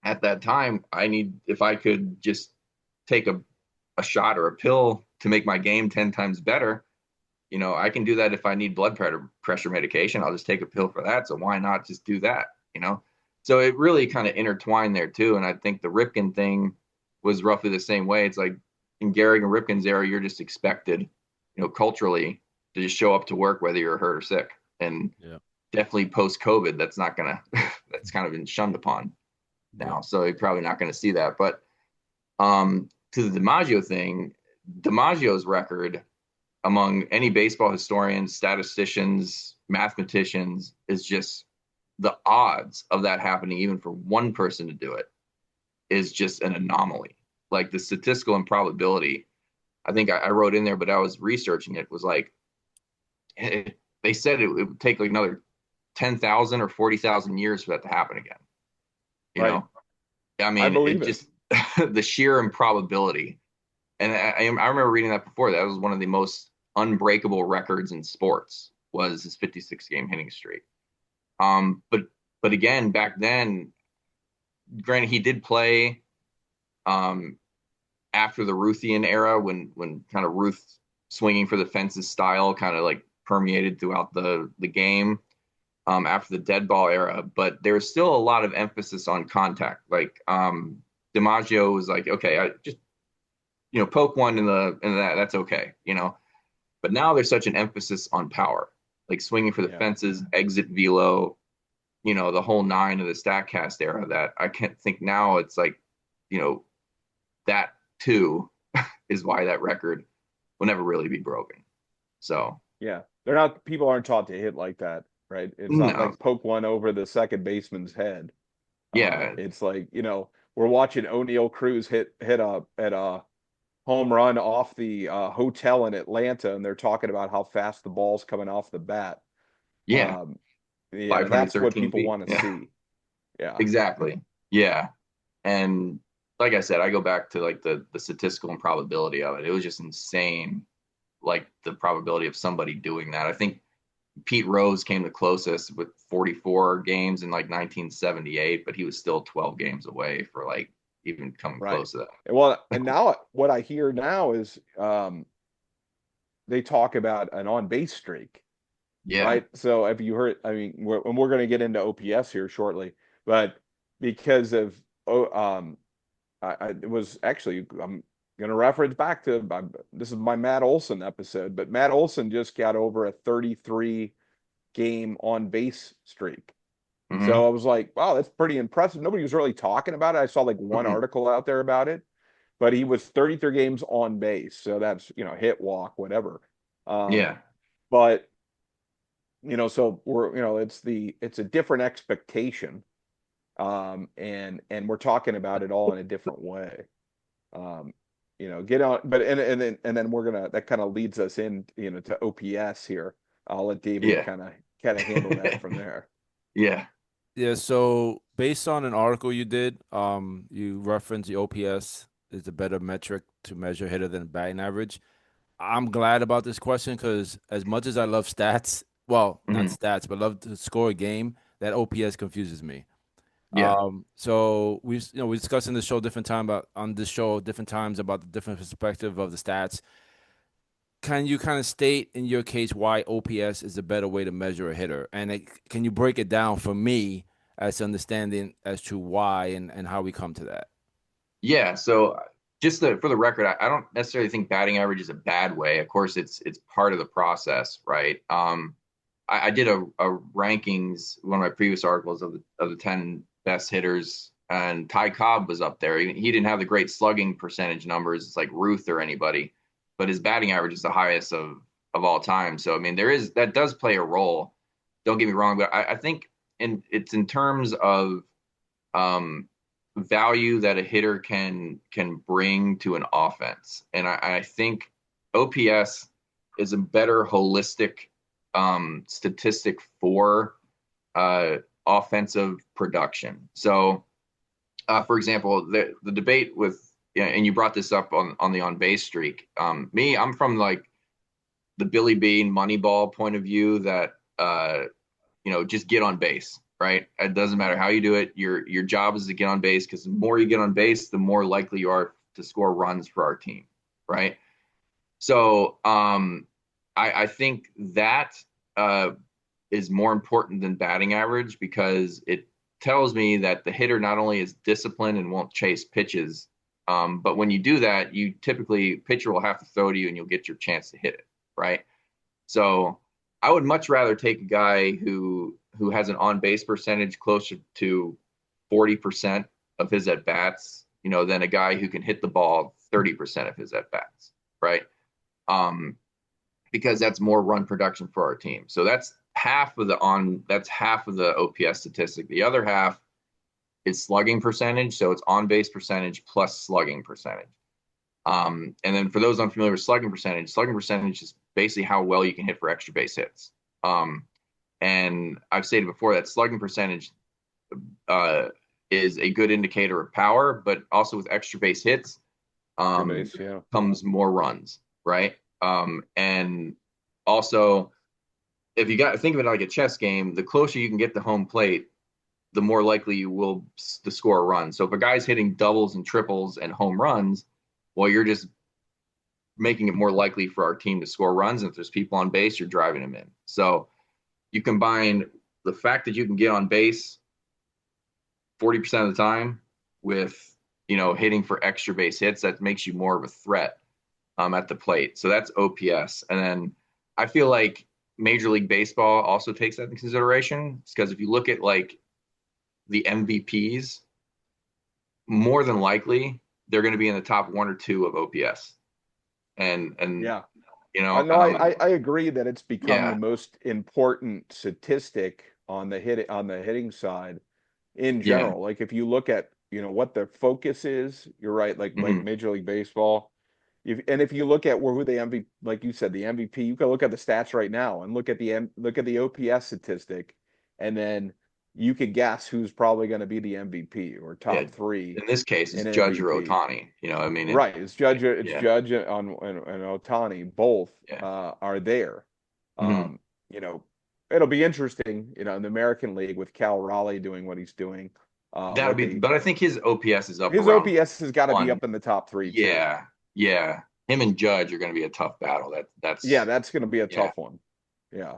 S2: at that time, if I could just take a shot or a pill to make my game 10 times better, I can do that. If I need blood pressure medication, I'll just take a pill for that. So why not just do that? So it really kind of intertwined there too. And I think the Ripken thing was roughly the same way. It's like in Gehrig and Ripken's era, you're just expected, culturally, to just show up to work whether you're hurt or sick. And definitely post-COVID, that's kind of been shunned upon now. So you're probably not going to see that. But to the DiMaggio thing, DiMaggio's record among any baseball historians, statisticians, mathematicians is just the odds of that happening, even for one person to do it, is just an anomaly. Like the statistical improbability, I think I wrote in there, but I was researching it, was like, they said it would take like another 10,000 or 40,000 years for that to happen again. You
S3: Right.
S2: know, I
S3: I
S2: mean,
S3: believe it.
S2: just the sheer improbability. And I remember reading that before. That was one of the most unbreakable records in sports, was his 56 game hitting streak. But again, back then, granted, he did play after the Ruthian era, when kind of Ruth swinging for the fences style kind of like permeated throughout the game, after the dead ball era. But there was still a lot of emphasis on contact. Like DiMaggio was like, okay, I just poke one in that's okay, But now there's such an emphasis on power, like swinging for the fences, exit velo, the whole nine of the StatCast era, that I can't think now. It's like, that too is why that record will never really be broken. So
S3: Yeah, people aren't taught to hit like that, right? It's not
S2: no,
S3: like poke one over the second baseman's head.
S2: yeah,
S3: It's like, we're watching O'Neal Cruz hit a home run off the hotel in Atlanta, and they're talking about how fast the ball's coming off the bat.
S2: yeah,
S3: Yeah, that's what
S2: 513
S3: people
S2: feet.
S3: want to
S2: Yeah,
S3: see. Yeah,
S2: exactly. Yeah, and like I said, I go back to like the statistical improbability of it. It was just insane, like the probability of somebody doing that. I think Pete Rose came the closest with 44 games in like 1978, but he was still 12 games away for like even coming
S3: right.
S2: close to that.
S3: Well, and now what I hear now is they talk about an on-base streak,
S2: Yeah.
S3: right? So have you heard? I mean, we're going to get into OPS here shortly, but because of it was actually, I'm going to reference back to, this is my Matt Olson episode, but Matt Olson just got over a 33 game on base streak.
S2: Mm-hmm.
S3: So I was like, wow, that's pretty impressive. Nobody was really talking about it. I saw like one article out there about it, but he was 33 games on base. So that's, hit, walk, whatever.
S2: Yeah.
S3: But, so we're, it's a different expectation. And we're talking about it all in a different way. Get on, but and then that kind of leads us in, to OPS here. I'll let David kind of handle that from there.
S2: Yeah.
S4: Yeah, so based on an article you did, you referenced the OPS is a better metric to measure hitter than batting average. I'm glad about this question because as much as I love stats, well, not stats, but love to score a game, that OPS confuses me.
S2: Yeah.
S4: So we discussed in the show different times about the different perspective of the stats. Can you kind of state in your case why OPS is a better way to measure a hitter? And can you break it down for me as understanding as to why and how we come to that?
S2: Yeah. So just for the record, I don't necessarily think batting average is a bad way. Of course, it's part of the process, right? I did a rankings, one of my previous articles of the 10 best hitters, and Ty Cobb was up there. He didn't have the great slugging percentage numbers. It's like Ruth or anybody, but his batting average is the highest of all time. So, I mean, that does play a role. Don't get me wrong, but I think it's in terms of value that a hitter can bring to an offense. And I think OPS is a better holistic statistic for offensive production. So, for example, the debate with, and you brought this up on the on base streak. I'm from like the Billy Bean Moneyball point of view that just get on base, right? It doesn't matter how you do it. Your job is to get on base, because the more you get on base, the more likely you are to score runs for our team, right? So I think that is more important than batting average, because it tells me that the hitter not only is disciplined and won't chase pitches, but when you do that, pitcher will have to throw to you and you'll get your chance to hit it, right? So I would much rather take a guy who has an on-base percentage closer to 40% of his at-bats, than a guy who can hit the ball 30% of his at-bats, right? Because that's more run production for our team. So that's half of the OPS statistic. The other half is slugging percentage. So it's on-base percentage plus slugging percentage. And then for those unfamiliar with slugging percentage is basically how well you can hit for extra base hits. And And I've stated before that slugging percentage is a good indicator of power, but also with extra base hits comes more runs, right? And also, if you got think of it like a chess game, the closer you can get to home plate, the more likely you will to score a run. So if a guy's hitting doubles and triples and home runs, well, you're just making it more likely for our team to score runs. And if there's people on base, you're driving them in. So you combine the fact that you can get on base 40% of the time with, hitting for extra base hits, that makes you more of a threat at the plate. So that's OPS. And then I feel like Major League Baseball also takes that into consideration, because if you look at like the MVPs, more than likely they're going to be in the top 1 or 2 of OPS. And
S3: yeah, I agree that it's become the most important statistic on the hitting side in general. Like if you look at what the focus is, you're right. Like Major League Baseball, if you look at who the MVP, like you said, the MVP, you can look at the stats right now and look at the OPS statistic, and then you could guess who's probably going to be the MVP or top 3.
S2: In this case, it's Judge or Ohtani.
S3: Right? It's Judge. Judge and Ohtani. Both are there. It'll be interesting. In the American League with Cal Raleigh doing what he's doing.
S2: That'll be. But I think his OPS is up.
S3: His OPS has got to be up in the top 3.
S2: Yeah, too. Yeah. Him and Judge are going to be a tough battle. That's
S3: going to be a tough one. Yeah.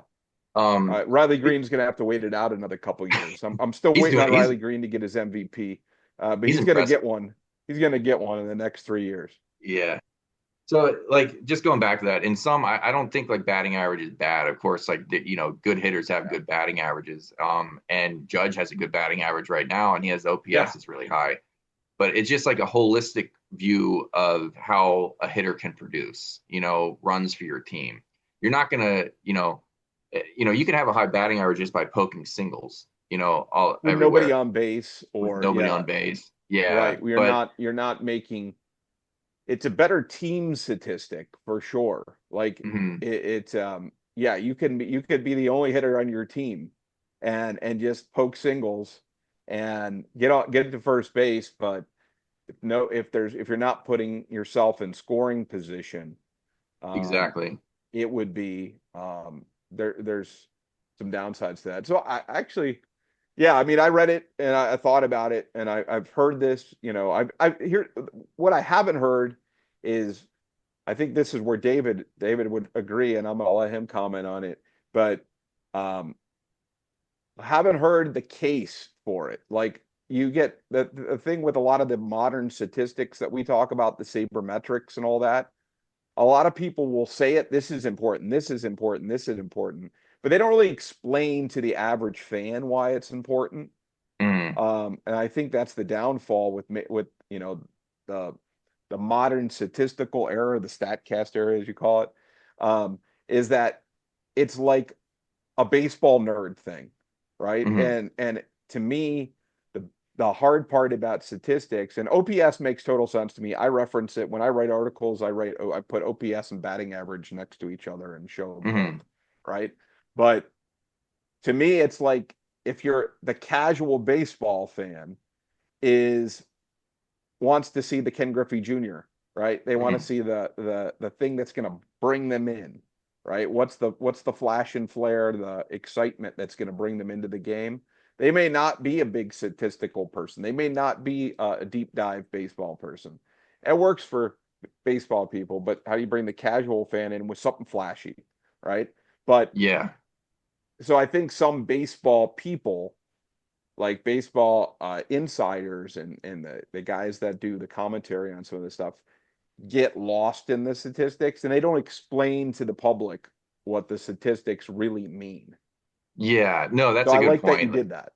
S3: Riley Green's going to have to wait it out another couple years. I'm still waiting on Riley Green to get his MVP, but he's going to get one. He's going to get one in the next 3 years.
S2: Yeah. So, like, just going back to that, in some, I don't think like batting average is bad. Of course, like good hitters have good batting averages. And Judge has a good batting average right now, and he has OPS is really high. But it's just like a holistic view of how a hitter can produce, runs for your team. You're not going to, you can have a high batting average just by poking singles,
S3: nobody on base or
S2: nobody on base. Yeah.
S3: Right. You're not making, it's a better team statistic for sure. Like you could be the only hitter on your team and just poke singles and get to first base. But if you're not putting yourself in scoring position,
S2: exactly,
S3: it would be, there's some downsides to that. So I actually, I read it and I thought about it, and I've heard this, I've hear what I haven't heard is, I think this is where David would agree, and I'm gonna let him comment on it, but I haven't heard the case for it. Like, you get the thing with a lot of the modern statistics that we talk about, the sabermetrics and all that. A lot of people will say it. This is important. This is important. This is important. But they don't really explain to the average fan why it's important. And I think that's the downfall with the modern statistical era, the StatCast era, as you call it, is that it's like a baseball nerd thing, right? And to me, the hard part about statistics, and OPS makes total sense to me. I reference it when I write articles. I put OPS and batting average next to each other and show them, right? But to me, it's like, if you're the casual baseball fan wants to see the Ken Griffey Jr., right? They want to see the thing that's going to bring them in, right? What's the flash and flare, the excitement that's going to bring them into the game? They may not be a big statistical person. They may not be a deep dive baseball person. It works for baseball people, but how do you bring the casual fan in with something flashy, right? But so I think some baseball people, like baseball insiders and the guys that do the commentary on some of this stuff, get lost in the statistics, and they don't explain to the public what the statistics really mean.
S2: Yeah, no, that's a good point.
S3: I like that you did that.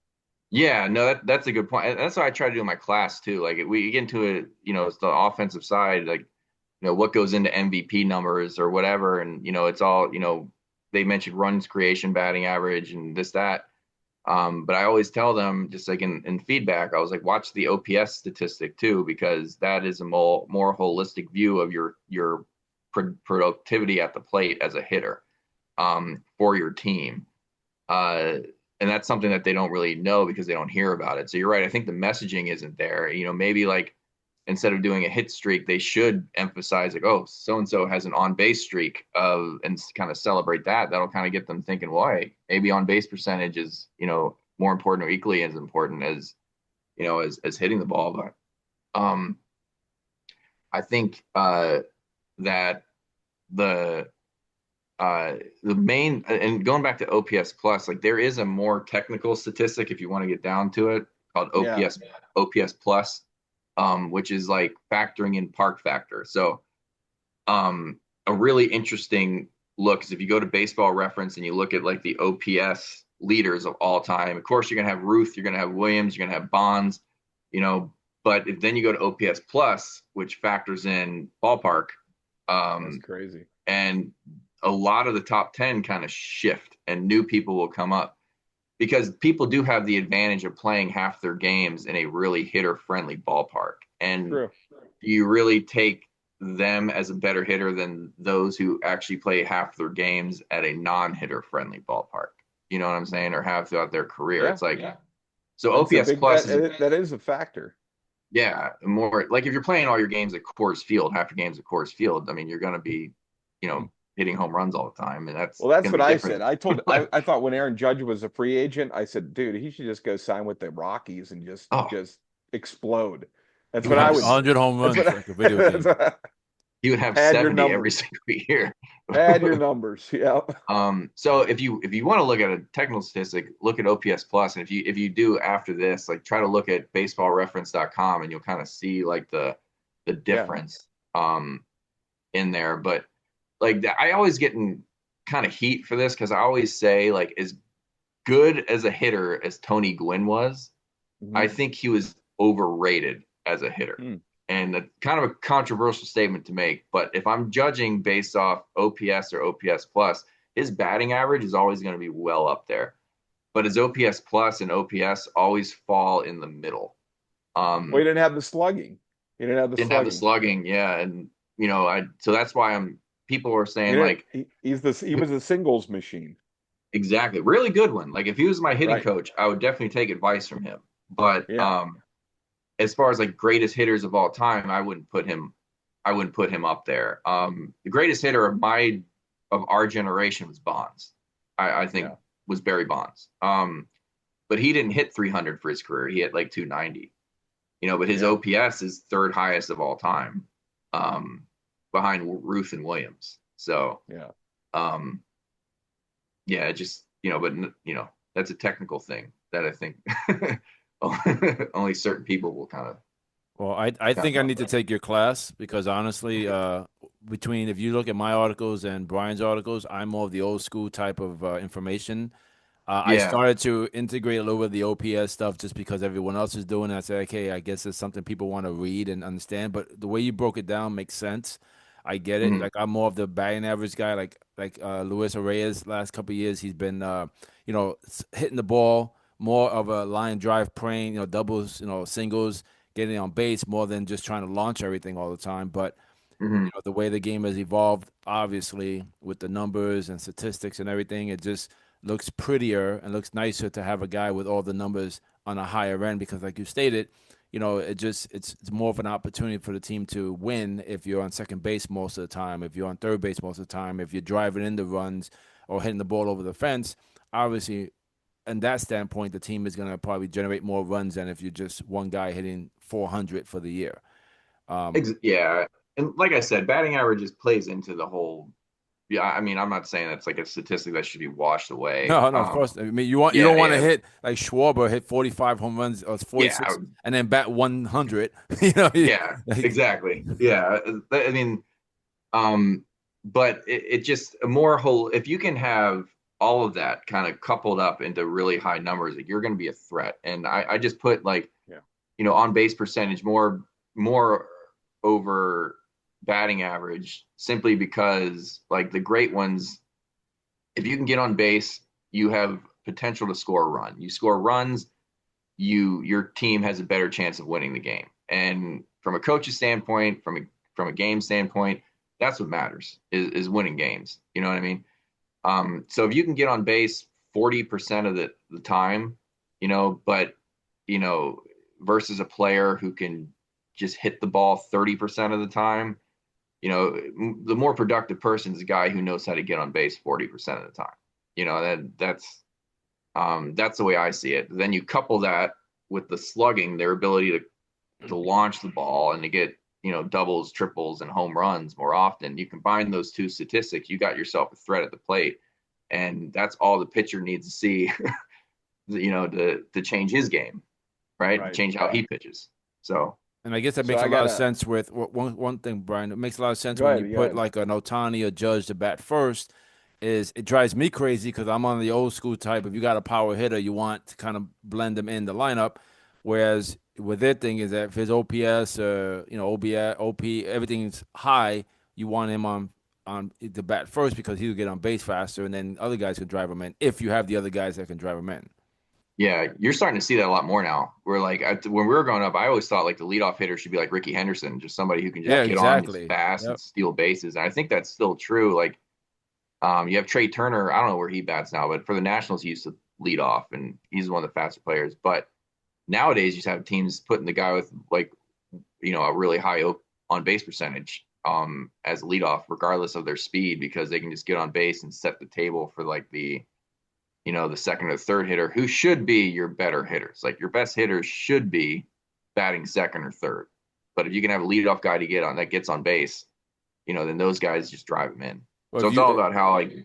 S2: Yeah, no, that's a good point. And that's what I try to do in my class too. Like, we get into it, it's the offensive side, like, what goes into MVP numbers or whatever. And, it's all, they mentioned runs creation, batting average, and this, that. But I always tell them, just like in feedback, I was like, watch the OPS statistic too, because that is a more holistic view of your productivity at the plate as a hitter, for your team. And that's something that they don't really know because they don't hear about it. So you're right. I think the messaging isn't there. Maybe like instead of doing a hit streak, they should emphasize like, oh, so-and-so has an on-base streak and kind of celebrate that. That'll kind of get them thinking, well, hey, maybe on-base percentage is, more important or equally as important as, as hitting the ball. But I think that the main, and going back to OPS plus, like there is a more technical statistic if you want to get down to it called OPS plus, which is like factoring in park factor. So a really interesting look is if you go to Baseball Reference and you look at like the OPS leaders of all time. Of course, you're gonna have Ruth, you're gonna have Williams, you're gonna have Bonds, but then you go to OPS plus, which factors in ballpark.
S3: That's crazy.
S2: And a lot of the top 10 kind of shift and new people will come up because people do have the advantage of playing half their games in a really hitter friendly ballpark. And you really take them as a better hitter than those who actually play half their games at a non-hitter friendly ballpark. You know what I'm saying? Or have throughout their career. It's like, so
S3: that's
S2: OPS plus
S3: that is a factor.
S2: Yeah. More like if you're playing all your games at Coors Field, half your games at Coors Field, I mean, you're going to be, hitting home runs all the time. And that's
S3: what I said. I thought when Aaron Judge was a free agent, I said, dude, he should just go sign with the Rockies and just explode. That's what I would
S4: 100 home runs like a video game.
S2: You would have 70 every single year.
S3: Add your numbers. Yeah.
S2: So if you want to look at a technical statistic, look at OPS plus. And if you do after this, like try to look at baseballreference.com and you'll kind of see like the difference in there. But like I always get in kind of heat for this because I always say like as good as a hitter as Tony Gwynn was, I think he was overrated as a hitter. And that's kind of a controversial statement to make, but if I'm judging based off OPS or OPS plus, his batting average is always going to be well up there. But his OPS plus and OPS always fall in the middle.
S3: Well, he didn't have the slugging. He didn't have the
S2: slugging, yeah. And so that's why people are saying
S3: he was a singles machine.
S2: Exactly. Really good one. Like if he was my hitting coach, I would definitely take advice from him. But as far as like greatest hitters of all time, I wouldn't put him up there. The greatest hitter of our generation was Bonds. I think was Barry Bonds. But he didn't hit 300 for his career. He hit like 290. But his OPS is third highest of all time, behind Ruth and Williams. So that's a technical thing that I think only certain people will kind of.
S4: Well, I think I need to take your class because honestly, if you look at my articles and Brian's articles, I'm more of the old school type of information. I started to integrate a little bit of the OPS stuff just because everyone else is doing it. I said, okay, I guess it's something people want to read and understand. But the way you broke it down makes sense. I get it. Like I'm more of the batting average guy. Like Luis Reyes last couple of years, he's been hitting the ball more of a line drive praying, doubles, singles, getting on base more than just trying to launch everything all the time. But the way the game has evolved, obviously with the numbers and statistics and everything, it just looks prettier and looks nicer to have a guy with all the numbers on a higher end because, like you stated, it's more of an opportunity for the team to win if you're on second base most of the time, if you're on third base most of the time, if you're driving in the runs or hitting the ball over the fence. Obviously, in that standpoint, the team is going to probably generate more runs than if you're just one guy hitting 400 for the year.
S2: And like I said, batting averages plays into the whole. Yeah, I mean, I'm not saying that's like a statistic that should be washed away.
S4: No, of course. I mean, you don't want to hit like Schwarber hit 45 home runs or 46 and then bat 100.
S2: Exactly. Yeah, I mean, but it just a more whole. If you can have all of that kind of coupled up into really high numbers, like you're going to be a threat. And I just put on base percentage more over batting average simply because like the great ones, if you can get on base, you have potential to score a run. You score runs, your team has a better chance of winning the game. And from a coach's standpoint, from a game standpoint, that's what matters is winning games. You know what I mean? So if you can get on base 40% of the time, but, versus a player who can just hit the ball 30% of the time, the more productive person is a guy who knows how to get on base 40% of the time. That's the way I see it. Then you couple that with the slugging, their ability to launch the ball and to get, doubles, triples, and home runs more often. You combine those two statistics, you got yourself a threat at the plate. And that's all the pitcher needs to see, to change his game, right? Change how he pitches. So.
S4: And I guess that makes a lot of sense with one thing, Brian. It makes a lot of sense when you put like an Ohtani or Judge to bat first. Is it drives me crazy because I'm on the old school type. If you got a power hitter, you want to kind of blend them in the lineup. Whereas with their thing is that if his OPS, OBS, OP, everything's high, you want him on the bat first because he'll get on base faster, and then other guys can drive him in if you have the other guys that can drive him in.
S2: Yeah, you're starting to see that a lot more now. We're like, when we were growing up, I always thought like the leadoff hitter should be like Ricky Henderson, just somebody who can just get on fast and steal bases. And I think that's still true. Like, you have Trey Turner. I don't know where he bats now, but for the Nationals, he used to lead off, and he's one of the faster players. But nowadays, you just have teams putting the guy with like, a really high on base percentage as leadoff, regardless of their speed, because they can just get on base and set the table for like the second or third hitter who should be your better hitters. Like your best hitters should be batting second or third. But if you can have a leadoff guy to get on that gets on base, then those guys just drive them in. Well, so it's all about how you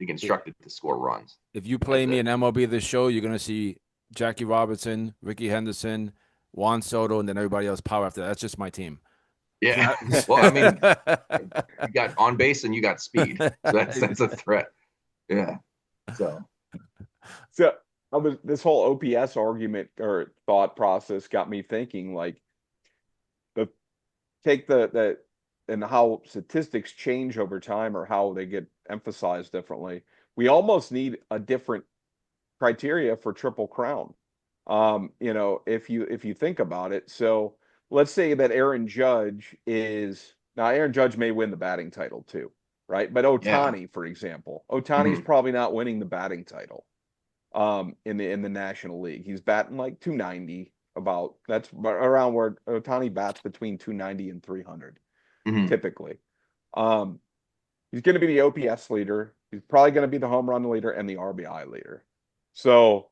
S2: construct it to score runs.
S4: If you play me in MLB this show, you're going to see Jackie Robinson, Ricky Henderson, Juan Soto, and then everybody else power after that. That's just my team.
S2: Yeah. Well, I mean, you got on base and you got speed. So that's a threat. Yeah. So
S3: this whole OPS argument or thought process got me thinking, like, take the and how statistics change over time or how they get emphasized differently. We almost need a different criteria for Triple Crown. If you think about it. So let's say that Aaron Judge may win the batting title too, right? But Ohtani, for example, Ohtani's probably not winning the batting title in the National League. He's batting like 290, that's around where Ohtani bats, between 290 and 300 typically. He's going to be the OPS leader. He's probably going to be the home run leader and the RBI leader. So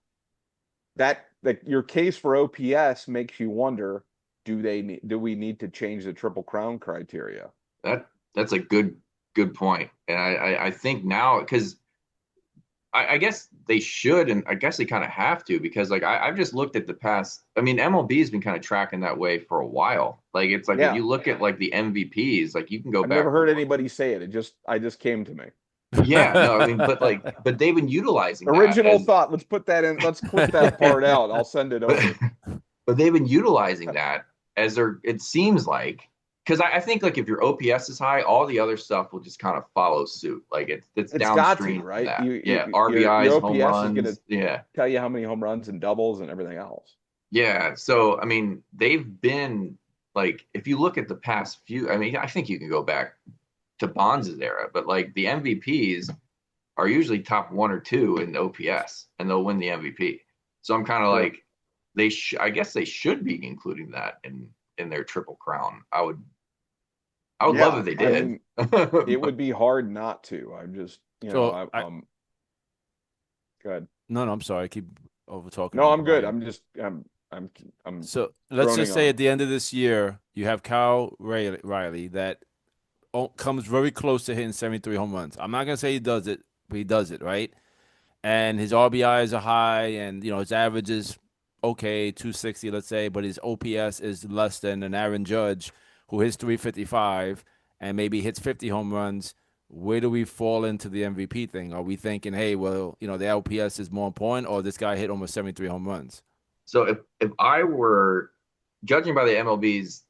S3: that your case for OPS makes you wonder, do we need to change the Triple Crown criteria?
S2: That's a good point. And I think now, because I guess they should, and I guess they kind of have to, because like I've just looked at the past. I mean, MLB has been kind of tracking that way for a while. Like it's like if you look at like the MVPs, like you can go back.
S3: I've never heard anybody say it. I just came to me.
S2: Yeah, no, I mean, but they've been utilizing
S3: original thought. Let's put that in. Let's clip that part out. I'll send it over.
S2: But they've been utilizing that as it seems like, because I think like if your OPS is high, all the other stuff will just kind of follow suit. Like it's downstream,
S3: right?
S2: RBIs,
S3: your
S2: home runs,
S3: is gonna tell you how many home runs and doubles and everything else.
S2: Yeah, so I mean, they've been like, if you look at the past few, I mean, I think you can go back to Bonds' era, but like the MVPs are usually top 1 or 2 in the OPS, and they'll win the MVP. So I'm kind of like, I guess they should be including that in their Triple Crown. I would love if they did.
S3: I mean, it would be hard not to. I'm just, go ahead.
S4: No, I'm sorry. I keep over talking.
S3: No, I'm good. I'm
S4: so let's just say at the end of this year, you have Kyle Riley that comes very close to hitting 73 home runs. I'm not going to say he does it, but he does it, right? And his RBIs are high, and, his average is okay, 260, let's say, but his OPS is less than an Aaron Judge, who hits 355 and maybe hits 50 home runs. Where do we fall into the MVP thing? Are we thinking, hey, well, the OPS is more important, or this guy hit almost 73 home runs?
S2: So if I were judging by the MLB's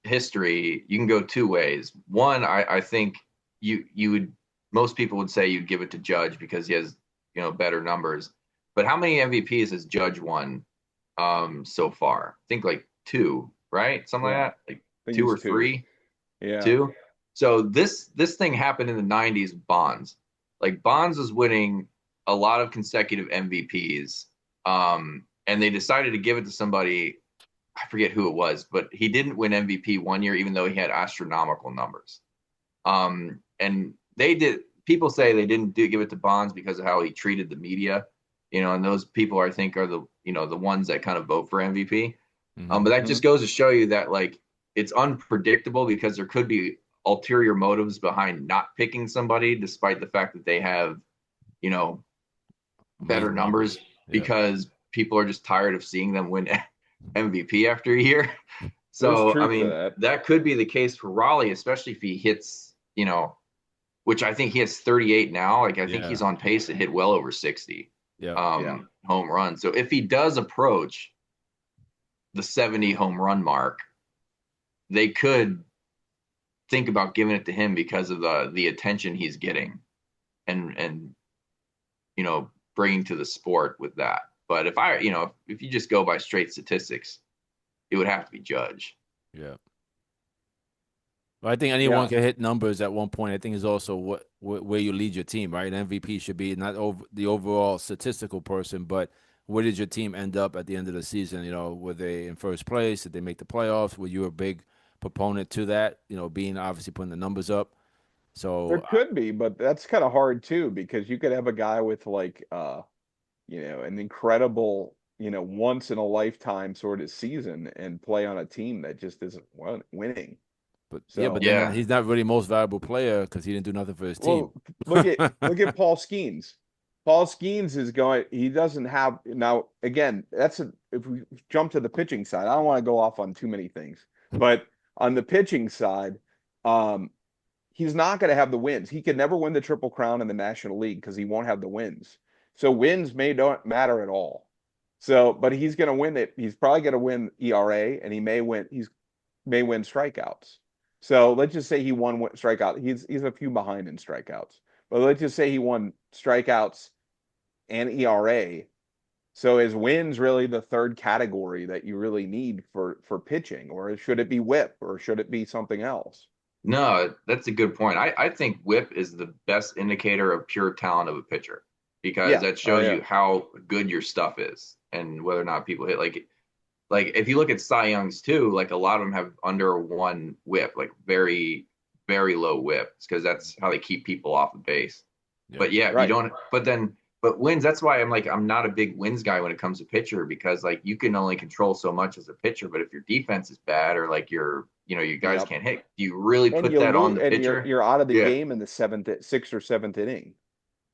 S2: history, you can go two ways. One, I think you would, most people would say you'd give it to Judge because he has, better numbers. But how many MVPs has Judge won so far? I think like 2, right? Something like that, like 2 or 3.
S3: Yeah,
S2: 2. So this thing happened in the 90s. Bonds was winning a lot of consecutive MVPs. And they decided to give it to somebody, I forget who it was, but he didn't win MVP one year, even though he had astronomical numbers. And people say they didn't give it to Bonds because of how he treated the media, and those people I think are the ones that kind of vote for MVP. But that just goes to show you that like it's unpredictable because there could be ulterior motives behind not picking somebody, despite the fact that they have, better numbers because people are just tired of seeing them win MVP after a year. So, I mean, that could be the case for Raleigh, especially if he hits, which I think he has 38 now. Like, I think he's on pace to hit well over 60 home runs. So if he does approach the 70 home run mark, they could think about giving it to him because of the attention he's getting and bringing to the sport with that. But if you just go by straight statistics, it would have to be Judge.
S4: Yeah. Well, I think anyone can hit numbers at one point. I think is also where you lead your team, right? An MVP should be not the overall statistical person, but where did your team end up at the end of the season? Were they in first place? Did they make the playoffs? Were you a big proponent to that? Being obviously putting the numbers up. So
S3: there could be, but that's kind of hard too, because you could have a guy with like an incredible, once in a lifetime sort of season and play on a team that just isn't winning.
S4: But then he's not really most valuable player because he didn't do nothing for his team.
S3: Look at Paul Skeens. Paul Skeens is going. He doesn't have now. Again, if we jump to the pitching side, I don't want to go off on too many things, but on the pitching side, he's not going to have the wins. He could never win the Triple Crown in the National League because he won't have the wins. So wins don't matter at all. So, but he's going to win it. He's probably going to win ERA, and he may win strikeouts. So let's just say he won strikeout. He's a few behind in strikeouts, but let's just say he won strikeouts and ERA. So is wins really the third category that you really need for pitching, or should it be WHIP, or should it be something else?
S2: No, that's a good point. I think WHIP is the best indicator of pure talent of a pitcher because that shows you how good your stuff is and whether or not people hit. Like if you look at Cy Youngs too, like a lot of them have under 1 WHIP, like very, very low WHIP, because that's how they keep people off the base. Yeah. But you don't. But wins. That's why I'm not a big wins guy when it comes to pitcher, because like you can only control so much as a pitcher. But if your defense is bad or like you guys can't hit, do you really put that on the pitcher?
S3: You're out of the game in the 6th or 7th inning.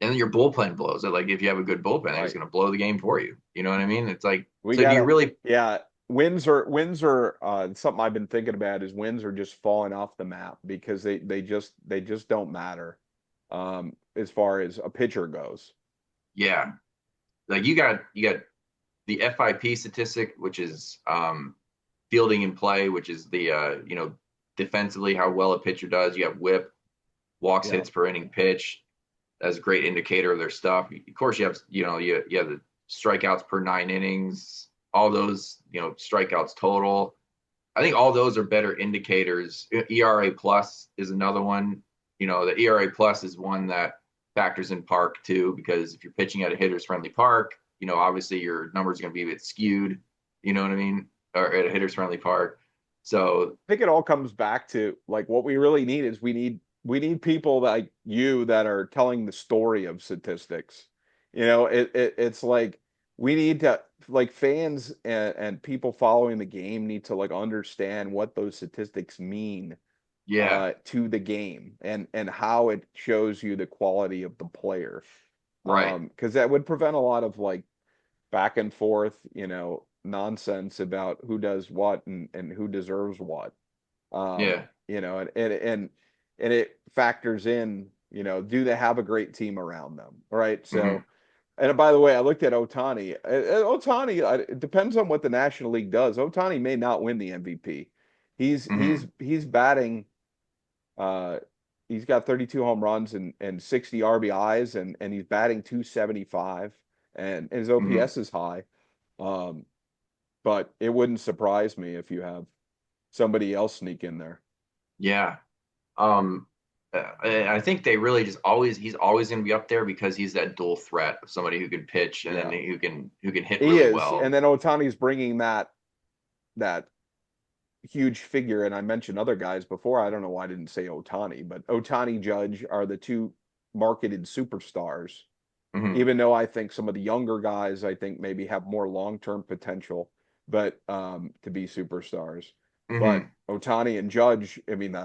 S2: And then your bullpen blows it. Like if you have a good bullpen, it's going to blow the game for you. You know what I mean? It's like do you really?
S3: Yeah, wins are something I've been thinking about. Is wins are just falling off the map because they just don't matter as far as a pitcher goes.
S2: Yeah, like you got the FIP statistic, which is fielding in play, which is the defensively how well a pitcher does. You have WHIP, walks, hits per inning pitch. That's a great indicator of their stuff. Of course, you have you have the strikeouts per 9 innings, all those strikeouts total. I think all those are better indicators. ERA plus is another one. The ERA plus is one that factors in park too, because if you're pitching at a hitter's friendly park, obviously your numbers are going to be a bit skewed. You know what I mean? Or at a hitter's friendly park. So
S3: I think it all comes back to like what we really need is we need people like you that are telling the story of statistics. It's like we need to, like, fans and people following the game need to like understand what those statistics mean to the game and how it shows you the quality of the player.
S2: Right.
S3: Because that would prevent a lot of like back and forth, nonsense about who does what and who deserves what. And it factors in, do they have a great team around them? Right. So, and by the way, I looked at Ohtani. It depends on what the National League does. Ohtani may not win the MVP. He's batting. He's got 32 home runs and 60 RBIs, and he's batting 275, and his OPS is high. But it wouldn't surprise me if you have somebody else sneak in there.
S2: Yeah. I think they really just he's always going to be up there because he's that dual threat of somebody who can pitch and then who can hit
S3: He
S2: really
S3: is,
S2: well.
S3: and then Ohtani's bringing that huge figure. And I mentioned other guys before. I don't know why I didn't say Ohtani, but Ohtani, Judge are the two marketed superstars. Even though I think some of the younger guys, I think maybe have more long-term potential, but to be superstars. But Ohtani and Judge, I mean,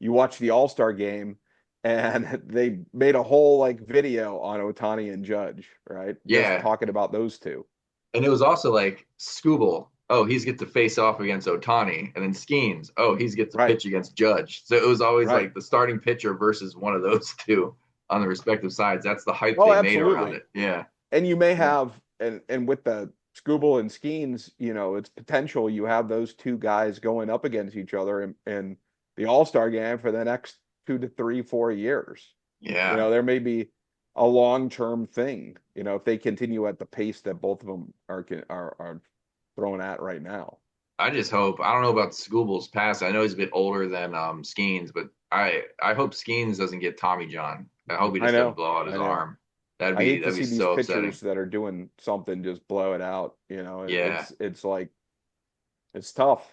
S3: you watch the All-Star game, and they made a whole like video on Ohtani and Judge, right? Just talking about those two.
S2: And it was also like Scooble. Oh, he's get to face off against Ohtani, and then Skeens. Oh, he's get to pitch against Judge. So it was always like the starting pitcher versus one of those two on the respective sides. That's the hype they made around it. Yeah.
S3: And you may have, and with the Scooble and Skeens, you know, it's potential you have those two guys going up against each other in the All-Star game for the next 2 to 3, 4 years.
S2: Yeah.
S3: You know, there may be a long-term thing, you know, if they continue at the pace that both of them are throwing at right now.
S2: I just hope, I don't know about Scooble's pass. I know he's a bit older than Skeens, but I hope Skeens doesn't get Tommy John. I hope he just doesn't blow out his arm. That'd be so upsetting.
S3: Pitchers that are doing something just blow it out. You know,
S2: yeah.
S3: It's like, it's tough.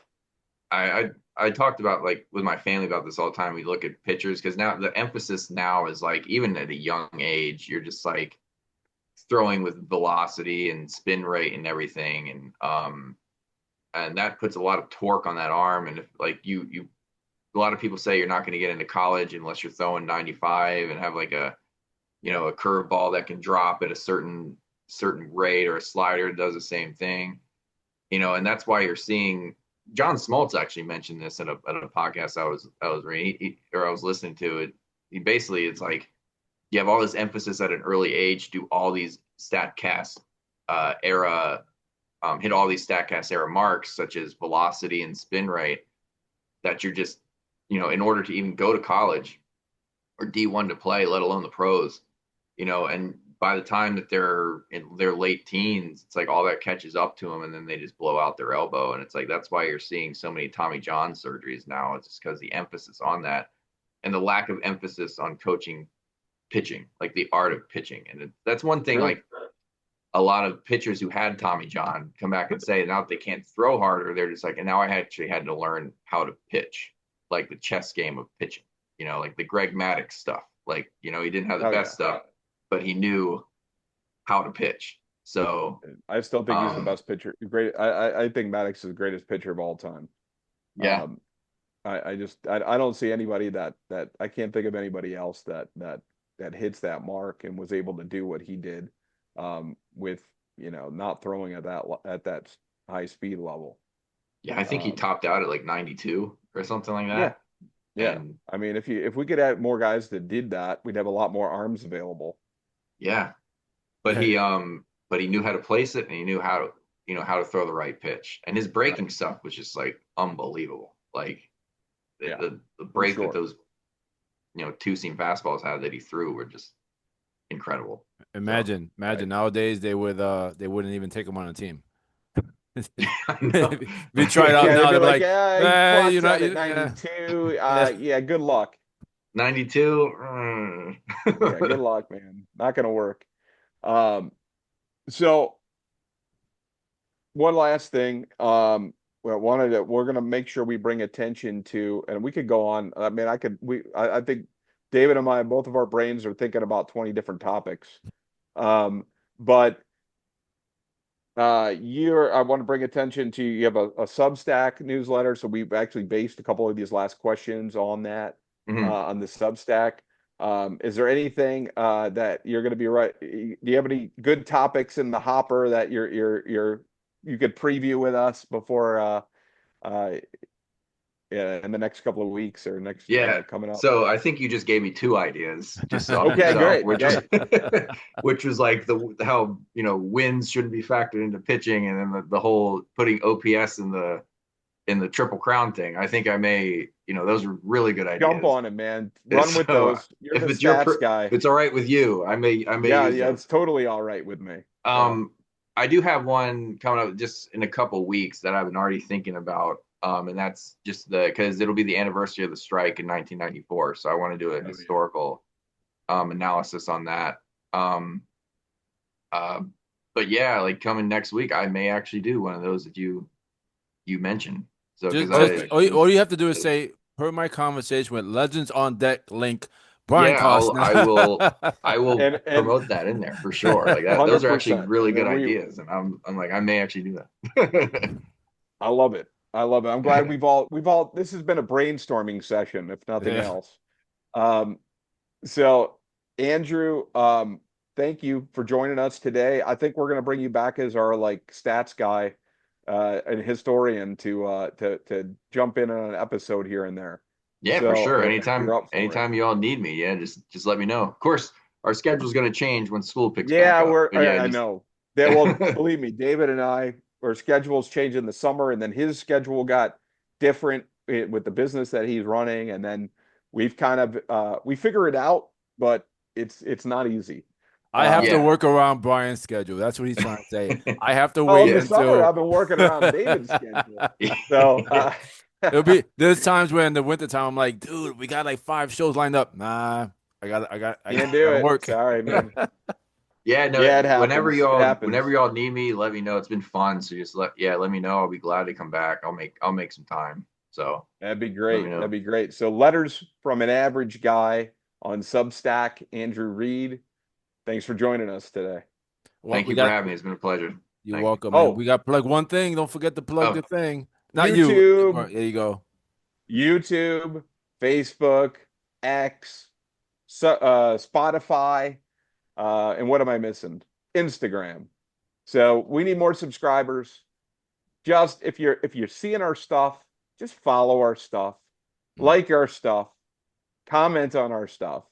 S2: I talked about like with my family about this all the time. We look at pitchers because now the emphasis now is like even at a young age, you're just like throwing with velocity and spin rate and everything, and that puts a lot of torque on that arm. And if like you a lot of people say you're not going to get into college unless you're throwing 95 and have like a curveball that can drop at a certain rate, or a slider that does the same thing, and that's why you're seeing John Smoltz actually mentioned this at a podcast I was reading, or I was listening to it. It's like you have all this emphasis at an early age, do all these StatCast era, hit all these StatCast era marks such as velocity and spin rate, that you're just, in order to even go to college or D1 to play, let alone the pros, and by the time that they're in their late teens, it's like all that catches up to them, and then they just blow out their elbow. And it's like, that's why you're seeing so many Tommy John surgeries now. It's just because the emphasis on that and the lack of emphasis on coaching pitching, like the art of pitching. And that's one thing, like a lot of pitchers who had Tommy John come back and say now that they can't throw harder, they're just like, and now I actually had to learn how to pitch, like the chess game of pitching, like the Greg Maddux stuff. Like, he didn't have the best stuff, but he knew how to pitch. So
S3: I still think he's the best pitcher. Great. I think Maddux is the greatest pitcher of all time.
S2: Yeah.
S3: I don't see anybody that I can't think of anybody else that hits that mark and was able to do what he did, with, not throwing at that high speed level.
S2: Yeah. I think he topped out at like 92 or something like that.
S3: Yeah. And, I mean, if we could have more guys that did that, we'd have a lot more arms available.
S2: Yeah. But he knew how to place it, and he knew how to throw the right pitch. And his breaking stuff was just like unbelievable. Like the break that those, two-seam fastballs had that he threw were just incredible.
S4: Imagine nowadays they wouldn't even take him on a team.
S2: We
S4: try it out now. They're like,
S3: you're not 92. Yeah, good luck.
S2: 92.
S3: Yeah, good luck, man. Not gonna work. So one last thing. We're gonna make sure we bring attention to, and we could go on. I mean, I think David and I, both of our brains are thinking about 20 different topics. But I want to bring attention to, you have a Substack newsletter. So we've actually based a couple of these last questions on that, on the Substack. Is there anything that you're going to be do you have any good topics in the hopper that you could preview with us before in the next couple of weeks or next coming up?
S2: So I think you just gave me 2 ideas. Just
S3: okay, great.
S2: Which was like how wins shouldn't be factored into pitching, and then the whole putting OPS in the Triple Crown thing. I think I may, those are really good ideas.
S3: Jump on it, man. Run with those. You're the stats guy.
S2: If it's all right with you, I may.
S3: Yeah, it's totally all right with me.
S2: I do have one coming up just in a couple weeks that I've been already thinking about. And that's just because it'll be the anniversary of the strike in 1994. So I want to do a historical analysis on that. But yeah, like coming next week, I may actually do one of those that you mentioned. So
S4: all you have to do is say, per my conversation with Legends on Deck link, Brian Costner.
S2: I will and promote that in there for sure. Like that, those are actually really good ideas, and I'm like, I may actually do that.
S3: I love it. I'm glad we've all. This has been a brainstorming session, if nothing else. So Andrew, thank you for joining us today. I think we're going to bring you back as our like stats guy and historian to jump in on an episode here and there.
S2: Yeah, so, for sure. Anytime you all need me, just let me know. Of course, our schedule's going to change when school picks back up.
S3: I know. Well, believe me, David and our schedules changed in the summer, and then his schedule got different with the business that he's running, and then we've kind of we figure it out, but it's not easy.
S4: I have to work around Brian's schedule. That's what he's trying to say. I have to wait
S3: until summer. I've been working around David's schedule. So
S4: there's times where in the wintertime I'm like, dude, we got like 5 shows lined up. Nah, I gotta work.
S3: Sorry, man.
S2: Yeah, no. Yeah, whenever y'all need me, let me know. It's been fun. So just let me know. I'll be glad to come back. I'll make some time. So
S3: that'd be great. That'd be great. So Letters from an Average Guy on Substack, Andrew Reed. Thanks for joining us today.
S2: Thank you for having me. It's been a pleasure.
S4: You're welcome. Oh, we got to plug one thing. Don't forget to plug the thing. Not
S3: YouTube,
S4: you. There you go.
S3: YouTube, Facebook, X, Spotify, and what am I missing? Instagram. So we need more subscribers. Just if you're seeing our stuff, just follow our stuff, like our stuff, comment on our stuff,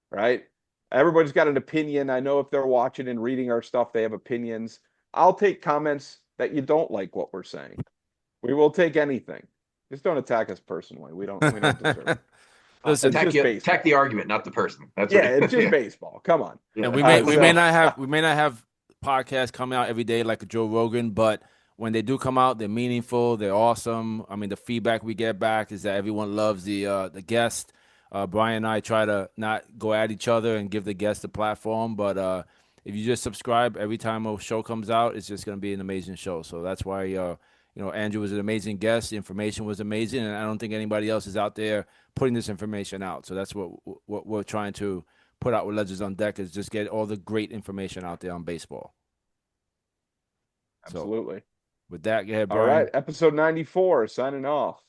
S3: right? Everybody's got an opinion. I know if they're watching and reading our stuff, they have opinions. I'll take comments that you don't like what we're saying. We will take anything. Just don't attack us personally. We don't deserve it.
S2: Listen, attack the argument, not the person.
S3: It's just baseball. Come on.
S4: Yeah. And we may not have podcasts coming out every day like a Joe Rogan, but when they do come out, they're meaningful. They're awesome. I mean, the feedback we get back is that everyone loves the guest. Brian and I try to not go at each other and give the guest a platform, but if you just subscribe every time a show comes out, it's just going to be an amazing show. So that's why Andrew was an amazing guest. The information was amazing, and I don't think anybody else is out there putting this information out. So that's what we're trying to put out with Legends on Deck, is just get all the great information out there on baseball.
S3: Absolutely.
S4: So, with that, go ahead, Brian.
S3: All right, episode 94, signing off.